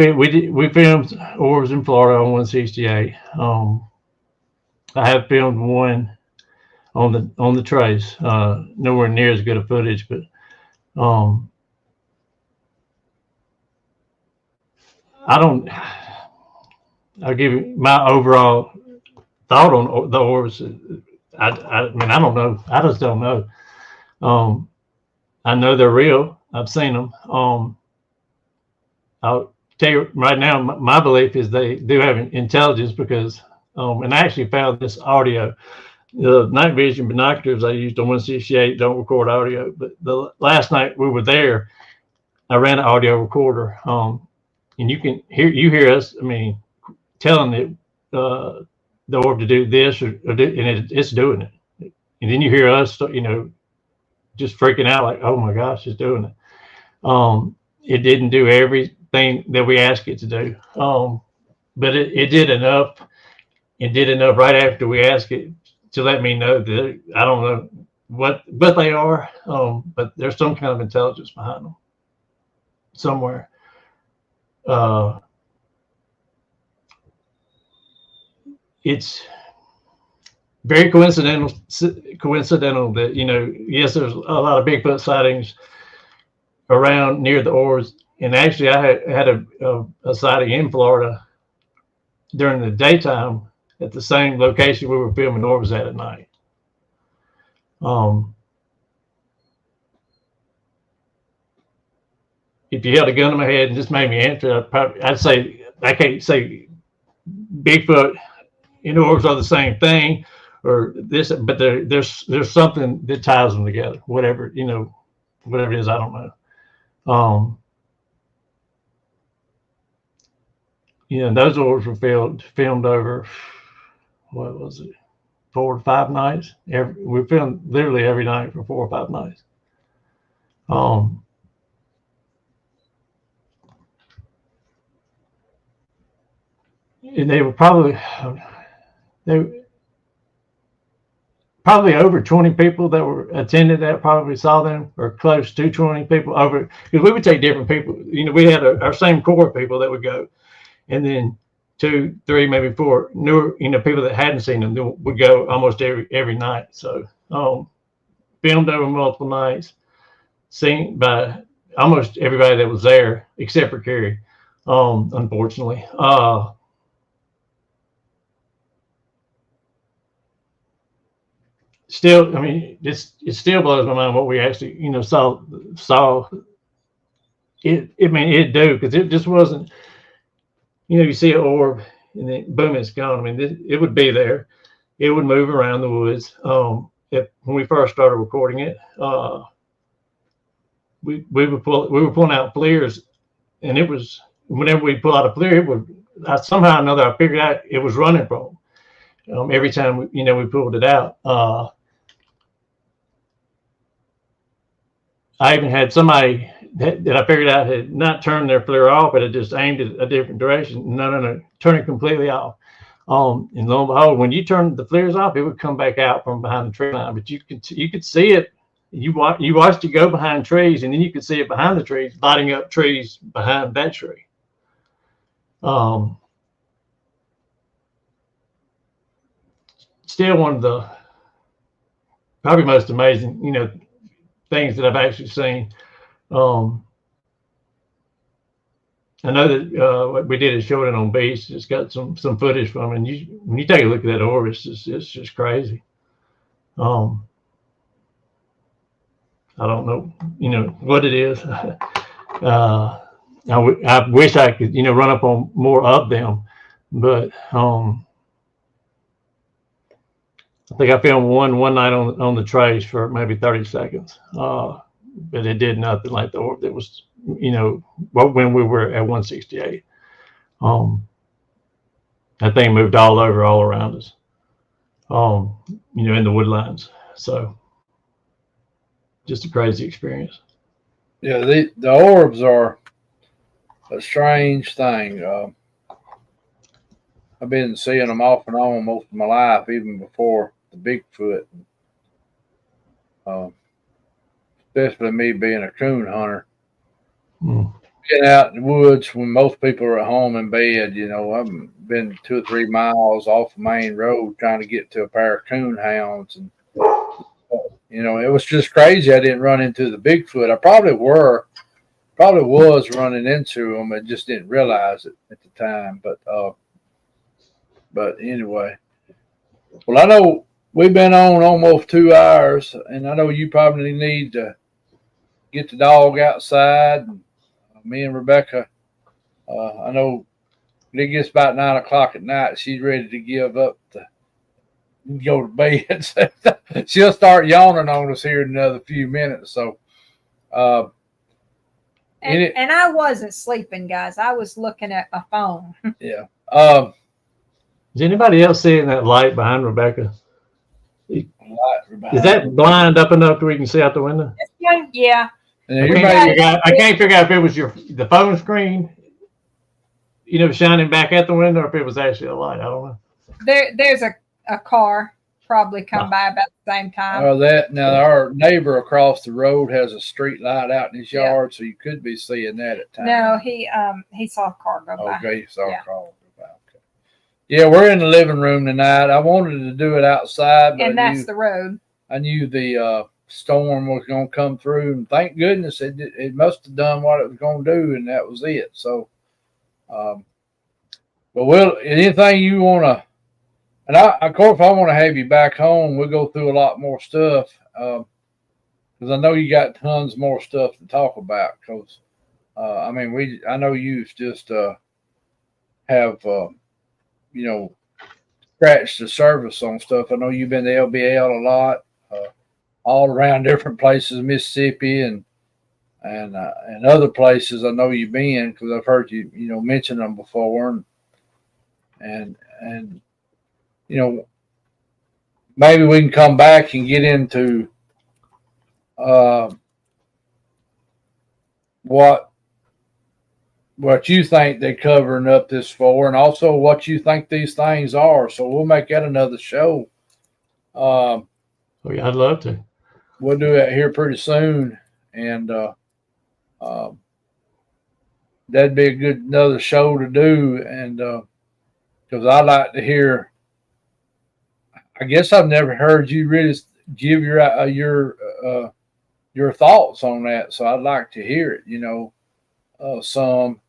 filmed ores in Florida on 168. I have filmed one on the trace. Nowhere near as good a footage, but I'll give you my overall thought on the ores. I mean, I don't know. I just don't know. I know they're real. I've seen them. I'll tell you right now, my belief is they do have intelligence because, and I actually found this audio. The night vision binoculars I used on 168 don't record audio, but the last night we were there, I ran an audio recorder, and you hear us. I mean, telling it the orb to do this and it's doing it, and then you hear us just freaking out like, oh my gosh, it's doing it. It didn't do everything that we asked it to do, but it did enough. It did enough right after we asked it to let me know that I don't know what they are, but there's some kind of intelligence behind them somewhere. It's very coincidental that yes, there's a lot of Bigfoot sightings around near the ores, and actually I had a sighting in Florida during the daytime at the same location we were filming orbs at night. If you held a gun to my head and just made me answer, I'd say I can't say Bigfoot and orbs are the same thing, or this, but there's something that ties them together. Whatever it is, I don't know. Those orbs were filmed over, what was it, 4 to 5 nights. We filmed literally every night for 4 or 5 nights. And they were probably over 20 people that were attended that probably saw them, or close to 20 people over, because we would take different people. We had our same core of people that would go, and then 2, 3, maybe 4 newer, people that hadn't seen them would go almost every night. So filmed over multiple nights, seen by almost everybody that was there except for Carrie, unfortunately. Still, I mean, it still blows my mind what we actually, saw. I mean, it do, because it just wasn't. You see an orb and then boom, it's gone. I mean, it would be there. It would move around the woods. When we first started recording it, we were pulling out FLIRs, and it was whenever we pull out a FLIR, somehow or another I figured out it was running from every time we pulled it out. I even had somebody that I figured out had not turned their FLIR off, but had just aimed it a different direction. No, turn it completely off. And lo and behold, when you turn the FLIRs off, it would come back out from behind the tree line. But you could see it. You watched it go behind trees, and then you could see it behind the trees, lighting up trees behind that tree. Still one of the probably most amazing, things that I've actually seen. I know that we did a short on Beast. It's got some footage from it. And when you take a look at that orb, it's just crazy. I don't know, what it is. I wish I could, run up on more of them, but I think I filmed one night on the trace for maybe 30 seconds. But it did nothing like the orb that was, when we were at 168. That thing moved all around us, in the woodlines. So just a crazy experience. Yeah, the orbs are a strange thing. I've been seeing them off and on most of my life, even before the Bigfoot. Especially me being a coon hunter. Getting out in the woods when most people are at home in bed, I've been 2 or 3 miles off the main road trying to get to a pair of coon hounds. And, it was just crazy. I didn't run into the Bigfoot. I probably was running into them. I just didn't realize it at the time. But anyway, well, I know we've been on almost 2 hours, and I know you probably need to get the dog outside. And me and Rebecca, I know it gets about 9 o'clock at night. She's ready to give up to go to bed. She'll start yawning on us here in another few minutes. So, and I wasn't sleeping, guys. I was looking at my phone. Yeah. Is anybody else seeing that light behind Rebecca? Is that blind up enough to where you can see out the window? Yeah. I can't figure out if it was the phone screen, shining back at the window, or if it was actually a light. I don't know. There's a car probably come by about the same time. Our neighbor across the road has a street light out in his yard, so you could be seeing that at times. No, he saw a car go by. Okay, he saw a car go by. Okay. Yeah, we're in the living room tonight. I wanted to do it outside, but that's the road. I knew the storm was going to come through, and thank goodness it must have done what it was going to do, and that was it. So, but anything you want to, and of course, if I want to have you back home, we'll go through a lot more stuff, because I know you got tons more stuff to talk about. Because I know you've just have scratched the surface on stuff. I know you've been to LBL a lot. All around different places, Mississippi and other places. I know you've been, because I've heard you mention them before, and maybe we can come back and get into what you think they're covering up this for, and also what you think these things are. So we'll make that another show. Oh yeah, I'd love to. We'll do it here pretty soon, and that'd be another show to do. And because I like to hear, I guess I've never heard you really give your your thoughts on that. So I'd like to hear it, some.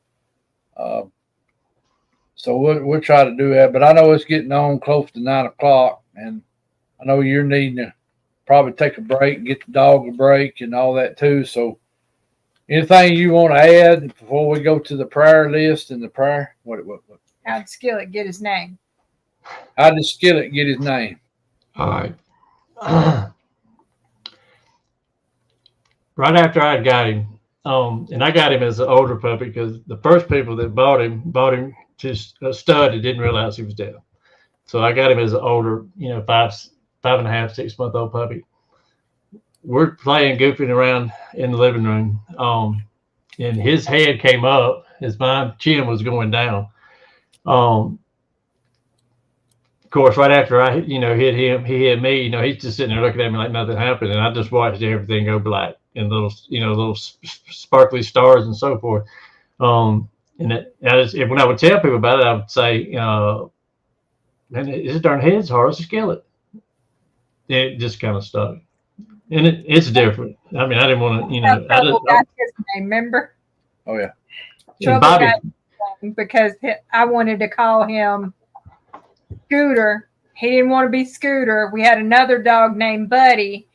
So we'll try to do that. But I know it's getting on close to 9 o'clock, and I know you're needing to probably take a break, get the dog a break, and all that too. So anything you want to add before we go to the prayer list and the prayer? What? How'd Skillet get his name? How did Skillet get his name? All right. Right after I got him, and I got him as an older puppy because the first people that bought him just a stud and didn't realize he was dead. So I got him as an older, 5.5, 6 month old puppy. We're playing, goofing around in the living room, and his head came up as my chin was going down. Of course, right after I, hit him, he hit me. He's just sitting there looking at me like nothing happened, and I just watched everything go black and little sparkly stars and so forth. And when I would tell people about it, I would say, "Man, his darn head's hard as a skillet." It just kind of stuck, and it's different. I mean, I didn't want to, Trouble got his name, remember? Oh yeah. Trouble got his name because I wanted to call him Scooter. He didn't want to be Scooter. We had another dog named Buddy,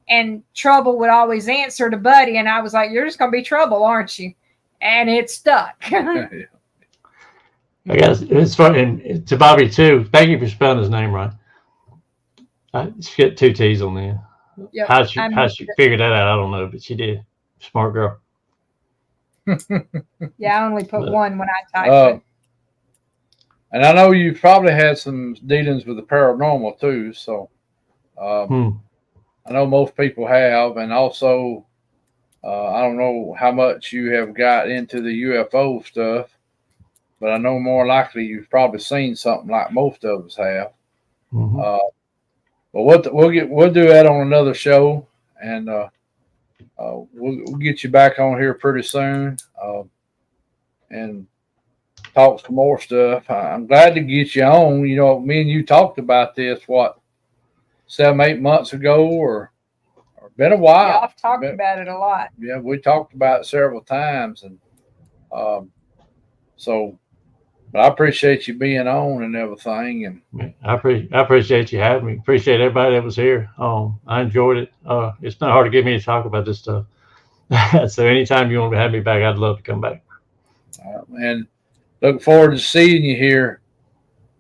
and Trouble would always answer to Buddy, and I was like, "You're just gonna be Trouble, aren't you?" And it stuck. I guess it's funny. And to Bobby too. Thank you for spelling his name right. She got 2 T's on there. Yep, how she figured that out, I don't know, but she did. Smart girl. Yeah, I only put one when I typed it. And I know you've probably had some dealings with the paranormal too. So I know most people have, and also I don't know how much you have got into the UFO stuff, but I know more likely you've probably seen something like most of us have. Mm-hmm. But we'll do that on another show, and we'll get you back on here pretty soon, and talk some more stuff. I'm glad to get you on. Me and you talked about this 7, 8 months ago, or been a while. Yeah, I've talked about it a lot. Yeah, we talked about it several times, and but I appreciate you being on and everything. And I appreciate you having me. Appreciate everybody that was here. I enjoyed it. It's not hard to get me to talk about this stuff. So anytime you want to have me back, I'd love to come back. And look forward to seeing you here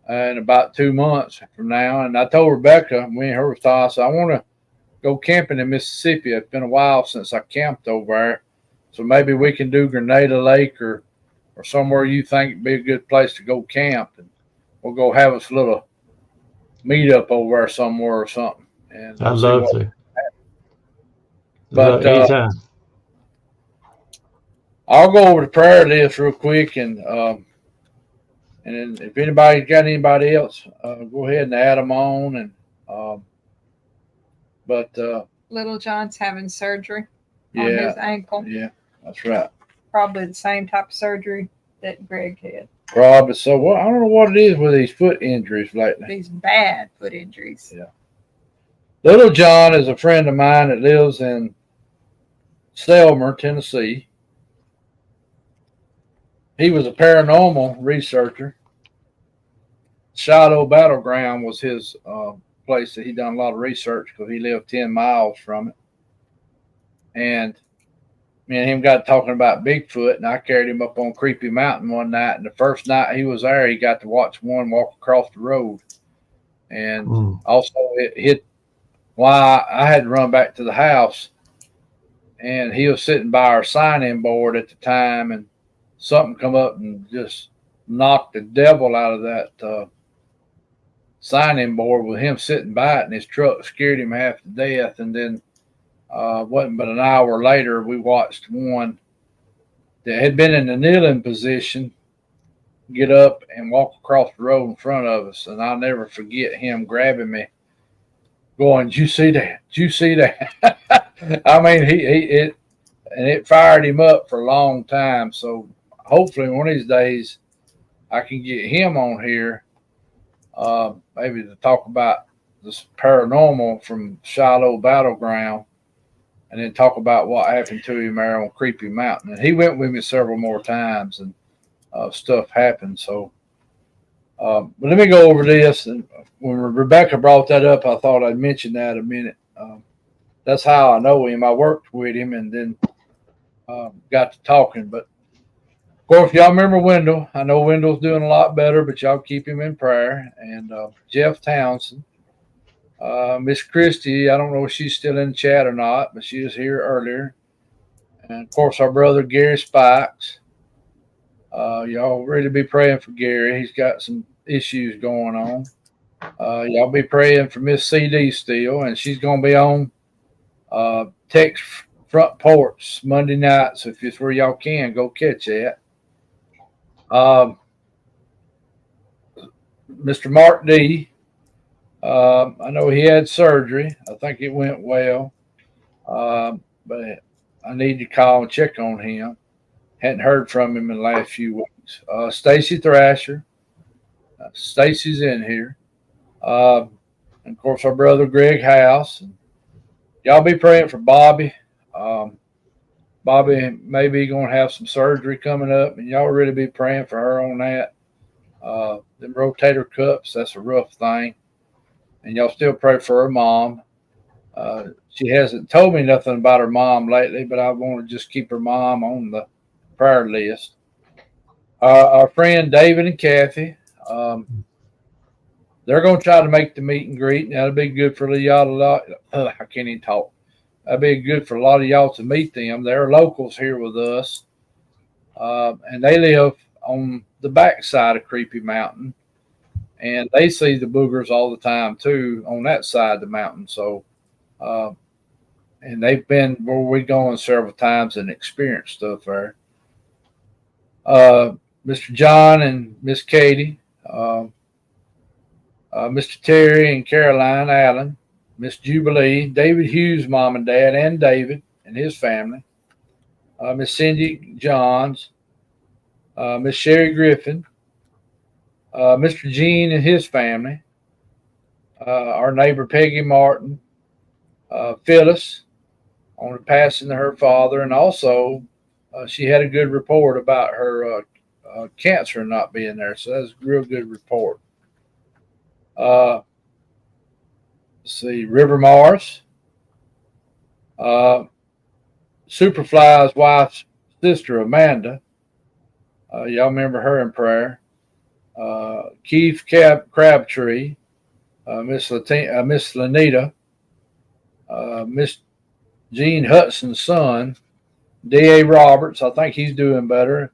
in about 2 months from now. And I told Rebecca, me and her was talking, I said, I want to go camping in Mississippi. It's been a while since I camped over there. So maybe we can do Grenada Lake or somewhere you think would be a good place to go camp. And we'll go have us a little meetup over there somewhere or something. And I'd love to. But anytime. I'll go over the prayer list real quick, and then if anybody's got anybody else, go ahead and add them on. And Little John's having surgery on his ankle. Yeah, that's right. Probably the same type of surgery that Greg had. Probably so. Well, I don't know what it is with these foot injuries lately. These bad foot injuries. Yeah. Little John is a friend of mine that lives in Selmer, Tennessee. He was a paranormal researcher. Shiloh Battleground was his place that he done a lot of research because he lived 10 miles from it. And me and him got talking about Bigfoot, and I carried him up on Creepy Mountain one night. And the first night he was there, he got to watch one walk across the road. And also it hit why I had to run back to the house. And he was sitting by our sign-in board at the time, and something come up and just knocked the devil out of that sign-in board with him sitting by it, and his truck scared him half to death. And then wasn't but an hour later, we watched one that had been in the kneeling position get up and walk across the road in front of us. And I'll never forget him grabbing me, going, "Did you see that? Did you see that?" I mean, it fired him up for a long time. So hopefully one of these days I can get him on here, maybe to talk about this paranormal from Shiloh Battleground. and then talk about what happened to him there on Creepy Mountain. And he went with me several more times, and stuff happened. So, but let me go over this. And when Rebecca brought that up, I thought I'd mention that a minute. That's how I know him. I worked with him, and then got to talking. But of course, y'all remember Wendell. I know Wendell's doing a lot better, but y'all keep him in prayer. And Jeff Townsend. Miss Christie, I don't know if she's still in the chat or not, but she was here earlier. And of course, our brother Gary Spikes. Y'all really be praying for Gary. He's got some issues going on. Y'all be praying for Miss CD still, and she's going to be on Tex Front Porch Monday night. So if it's where y'all can, go catch that. Mr. Mark D. I know he had surgery. I think it went well. But I need to call and check on him. Hadn't heard from him in the last few weeks. Stacy Thrasher. Stacy's in here. And of course, our brother Greg House. Y'all be praying for Bobby. Bobby may be going to have some surgery coming up, and y'all really be praying for her on that. Them rotator cuffs, that's a rough thing. And y'all still pray for her mom. She hasn't told me nothing about her mom lately, but I want to just keep her mom on the prayer list. Our friend David and Kathy, they're going to try to make the meet and greet. Now, that'll be good for y'all. I can't even talk. That'd be good for a lot of y'all to meet them. They're locals here with us, and they live on the backside of Creepy Mountain. And they see the boogers all the time, too, on that side of the mountain. So, and they've been where we're going several times and experienced stuff there. Mr. John and Miss Katie, Mr. Terry and Caroline Allen, Miss Jubilee, David Hughes' mom and dad, and David and his family, Miss Cindy Johns, Miss Sherry Griffin, Mr. Gene and his family, our neighbor Peggy Martin, Phyllis on the passing of her father, and also she had a good report about her cancer not being there, so that's a real good report. Let's see, River Morris, Superfly's wife's sister Amanda. Y'all remember her in prayer. Keith Crabtree, Miss Lanita, Miss Gene Hudson's son, D.A. Roberts. I think he's doing better.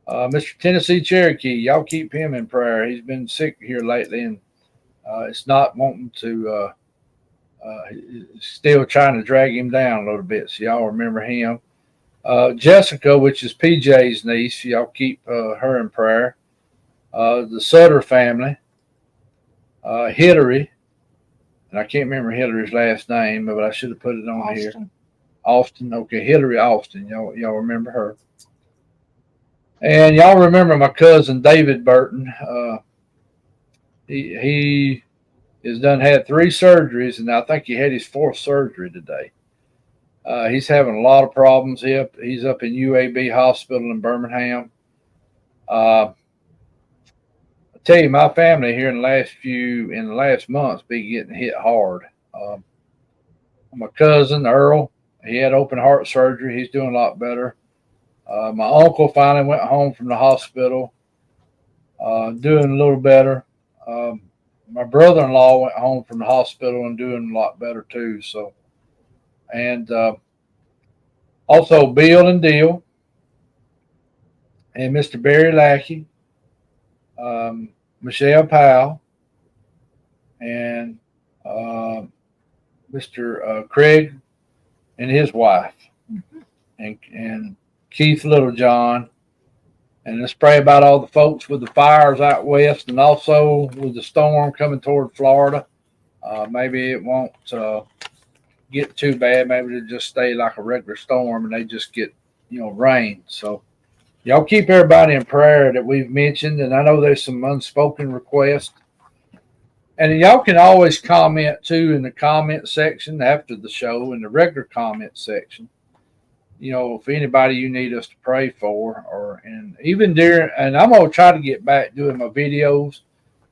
Mr. Tennessee Cherokee, y'all keep him in prayer. He's been sick here lately, and it's not wanting to. Still trying to drag him down a little bit. So y'all remember him. Jessica, which is PJ's niece, y'all keep her in prayer. The Sutter family, Hillary, and I can't remember Hillary's last name, but I should have put it on here. Austin, okay, Hillary Austin, y'all remember her. And y'all remember my cousin David Burton. He has had 3 surgeries, and I think he had his 4th surgery today. He's having a lot of problems. He's up in UAB Hospital in Birmingham. I tell you, my family here in the last months be getting hit hard. My cousin Earl, he had open heart surgery. He's doing a lot better. My uncle finally went home from the hospital, doing a little better. My brother-in-law went home from the hospital and doing a lot better too. So, and also Bill and Deal, and Mr. Barry Lackey, Michelle Powell, and Mr. Craig and his wife, and Keith Littlejohn. And let's pray about all the folks with the fires out west, and also with the storm coming toward Florida. Maybe it won't get too bad. Maybe it'll just stay like a regular storm, and they just get, rain. So y'all keep everybody in prayer that we've mentioned. And I know there's some unspoken requests. And y'all can always comment too in the comment section after the show, in the regular comment section. You know, if anybody you need us to pray for, or and even during, and I'm gonna try to get back doing my videos.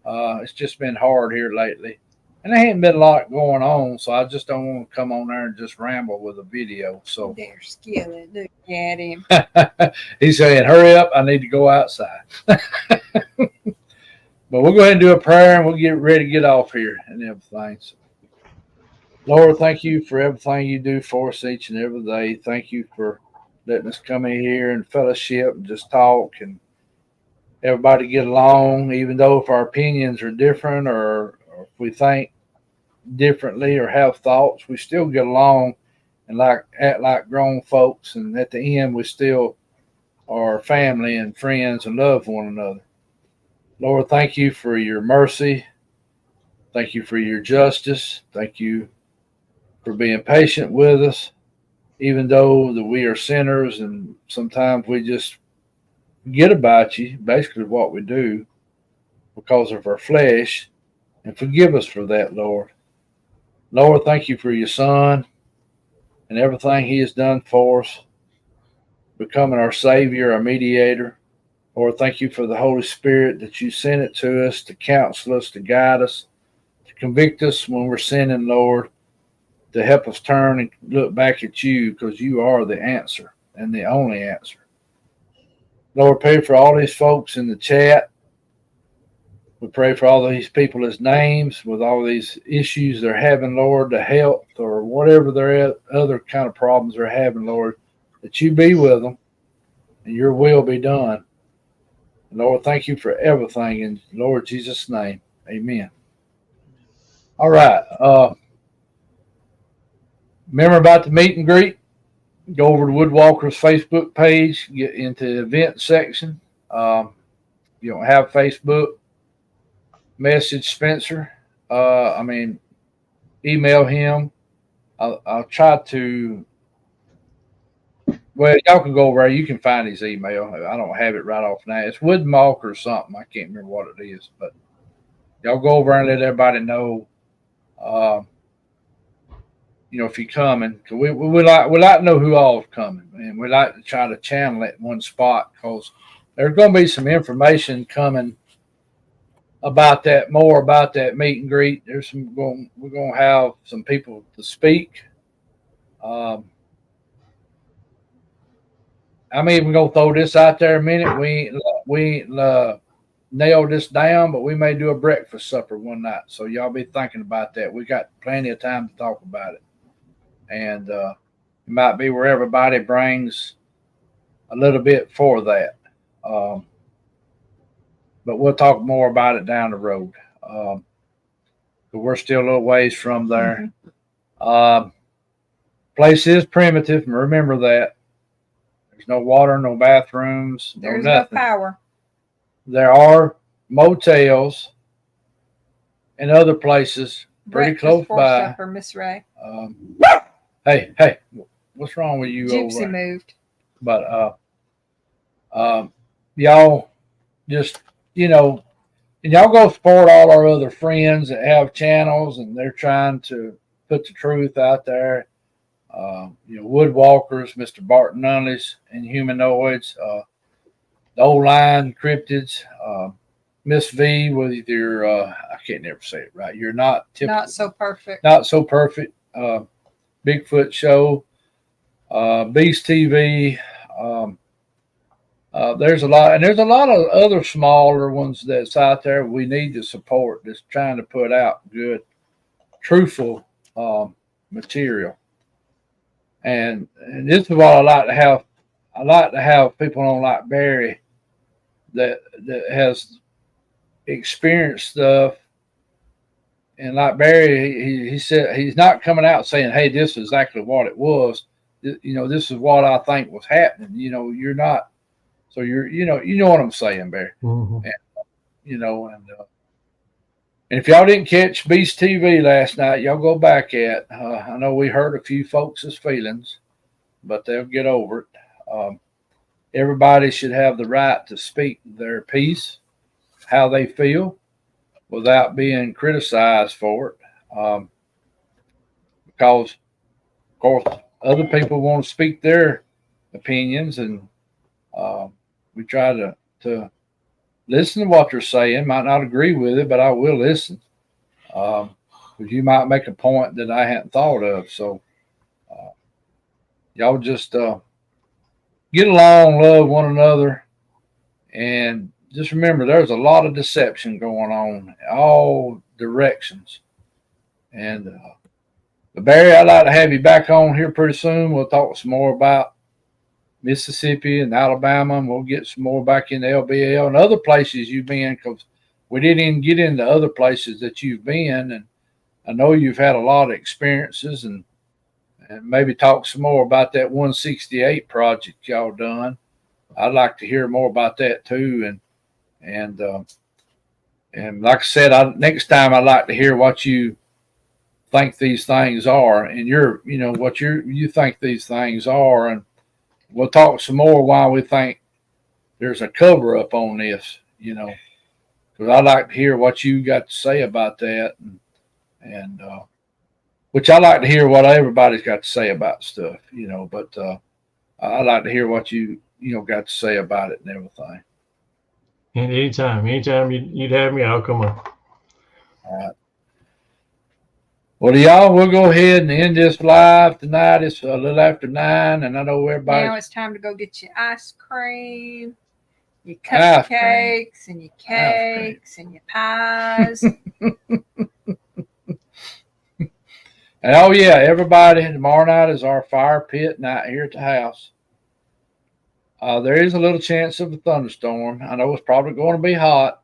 It's just been hard here lately, and there ain't been a lot going on, so I just don't want to come on there and just ramble with a video. So There's Skillet. Look at him. he's saying, "Hurry up! I need to go outside." But we'll go ahead and do a prayer, and we'll get ready to get off here and everything. So, Lord, thank you for everything you do for us each and every day. Thank you for letting us come in here and fellowship and just talk and everybody get along, even though if our opinions are different or if we think differently or have thoughts, we still get along and act like grown folks. And at the end, we still are family and friends and love one another. Lord, thank you for your mercy. Thank you for your justice. Thank you for being patient with us, even though that we are sinners and sometimes we just forget about you, basically what we do because of our flesh, and forgive us for that, Lord. Lord, thank you for your Son and everything he has done for us, becoming our Savior, our mediator. Lord, thank you for the Holy Spirit that you sent it to us to counsel us, to guide us, to convict us when we're sinning, Lord, to help us turn and look back at you because you are the answer and the only answer. Lord, pray for all these folks in the chat. We pray for all these people's names with all these issues they're having, Lord, the health or whatever their other kind of problems they're having, Lord, that you be with them and your will be done. Lord, thank you for everything in Lord Jesus' name. Amen. All right. Remember about the meet and greet? Go over to Woodwalker's Facebook page, get into the event section. If you don't have Facebook, message Spencer. Email him. I'll try to. Well, y'all can go over there. You can find his email. I don't have it right off now. It's Woodwalker or something. I can't remember what it is. But y'all go over and let everybody know. If you're coming, because we like to know who all is coming, and we like to try to channel it in one spot because there's going to be some information coming about that, more about that meet and greet. We're going to have some people to speak. We're going to throw this out there a minute. We ain't nailed this down, but we may do a breakfast supper one night. So y'all be thinking about that. We got plenty of time to talk about it. And it might be where everybody brings a little bit for that. But we'll talk more about it down the road. But we're still a little ways from there. Place is primitive. Remember that. There's no water, no bathrooms, There's no nothing. No power. There are motels and other places pretty close by. Supper, Miss Ray. Hey, what's wrong with you? Gypsy moved. But y'all just, and y'all go support all our other friends that have channels and they're trying to put the truth out there. Woodwalkers, Mr. Barton Nunley's and Humanoids, the Old Line Cryptids, Miss V with your, I can't never say it right. You're not typical. Not so perfect. Not so perfect. Bigfoot Show, Beast TV. There's a lot of other smaller ones that's out there we need to support that's trying to put out good, truthful material. And this is what I like to have. I like to have people on like Barry that has experienced stuff. And like Barry, he said he's not coming out saying, "Hey, this is exactly what it was." This is what I think was happening. You're not. So you know what I'm saying, Barry. Mm-hmm. And if y'all didn't catch Beast TV last night, y'all go back at. I know we hurt a few folks' feelings, but they'll get over it. Everybody should have the right to speak their piece, how they feel, without being criticized for it. Because, of course, other people want to speak their opinions, and we try to listen to what they're saying. Might not agree with it, but I will listen. Because you might make a point that I hadn't thought of. So y'all just get along, love one another, and just remember there's a lot of deception going on in all directions. And Barry, I'd like to have you back on here pretty soon. We'll talk some more about Mississippi and Alabama, and we'll get some more back in the LBL and other places you've been, because we didn't even get into other places that you've been. And I know you've had a lot of experiences, and maybe talk some more about that 168 project y'all done. I'd like to hear more about that too. And like I said, next time I'd like to hear what you think these things are, and what you think these things are, and we'll talk some more why we think there's a cover up on this, because I'd like to hear what you got to say about that, and which I like to hear what everybody's got to say about stuff, but I'd like to hear what you got to say about it and everything. And anytime you'd have me, I'll come on. All right. Well, y'all, we'll go ahead and end this live tonight. It's a little after 9, and I know everybody. Now it's time to go get your ice cream, your cupcakes, and your cakes, and your pies. And oh yeah, everybody, tomorrow night is our fire pit night here at the house. There is a little chance of a thunderstorm. I know it's probably going to be hot,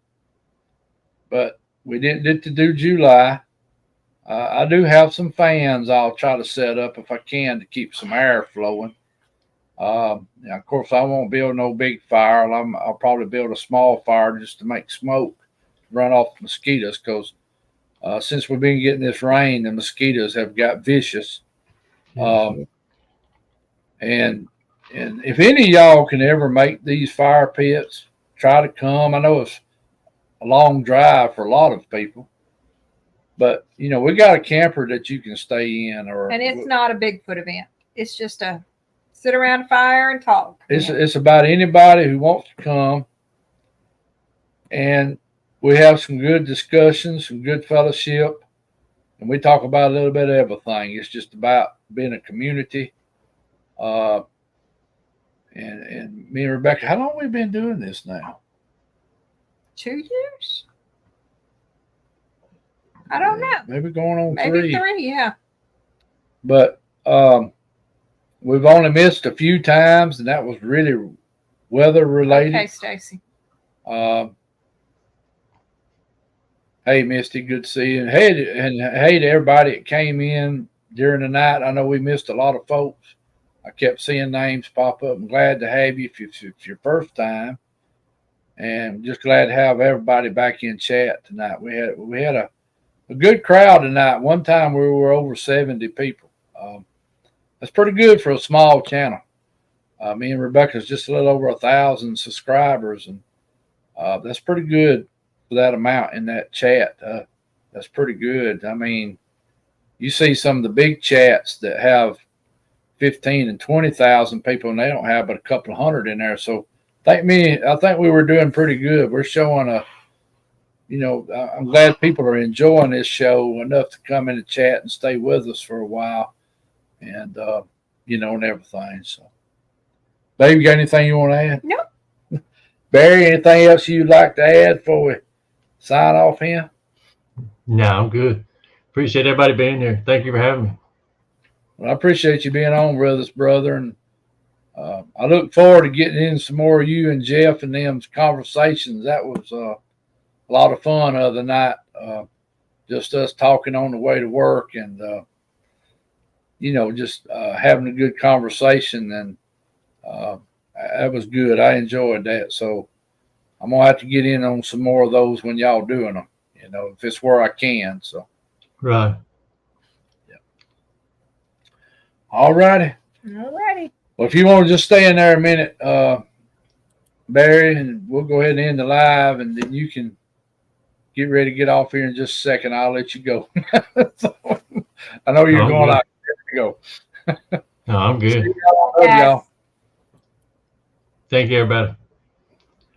but we didn't get to do July. I do have some fans I'll try to set up if I can to keep some air flowing. Of course, I won't build no big fire. I'll probably build a small fire just to make smoke, run off mosquitoes, because since we've been getting this rain, the mosquitoes have got vicious. And if any of y'all can ever make these fire pits, try to come. I know it's a long drive for a lot of people, but we got a camper that you can stay in, and it's not a Bigfoot event. It's just a sit around a fire and talk. It's about anybody who wants to come, and we have some good discussions, some good fellowship, and we talk about a little bit of everything. It's just about being a community. And me and Rebecca, how long have we been doing this now? 2 years? I don't know. Maybe going on Maybe 3. 3, yeah. But we've only missed a few times, and that was really weather related. Okay, Stacy. Hey, Misty, good to see you. And hey to everybody that came in during the night. I know we missed a lot of folks. I kept seeing names pop up. I'm glad to have you if it's your first time, and just glad to have everybody back in chat tonight. We had a good crowd tonight. One time we were over 70 people. That's pretty good for a small channel. Me and Rebecca's just a little over 1,000 subscribers, and that's pretty good for that amount in that chat. That's pretty good. I mean, you see some of the big chats that have 15 and 20,000 people, and they don't have but a couple of hundred in there. So I think we were doing pretty good. We're showing I'm glad people are enjoying this show enough to come in the chat and stay with us for a while, and and everything. So, Babe, you got anything you want to add? Nope. Barry, anything else you'd like to add before we sign off here? No, I'm good. Appreciate everybody being here. Thank you for having me. Well, I appreciate you being on with us, brother, and I look forward to getting in some more of you and Jeff and them's conversations. That was a lot of fun the other night, just us talking on the way to work, and just having a good conversation, and that was good. I enjoyed that, so I'm gonna have to get in on some more of those when y'all doing them, if it's where I can. So, right. All righty. Well, if you want to just stay in there a minute, Barry, and we'll go ahead and end the live, and then you can get ready to get off here in just a second. I'll let you go. So, I know you're I'm going good. out there to go. No, I'm good. See y'all. Love y'all. Thank you, everybody.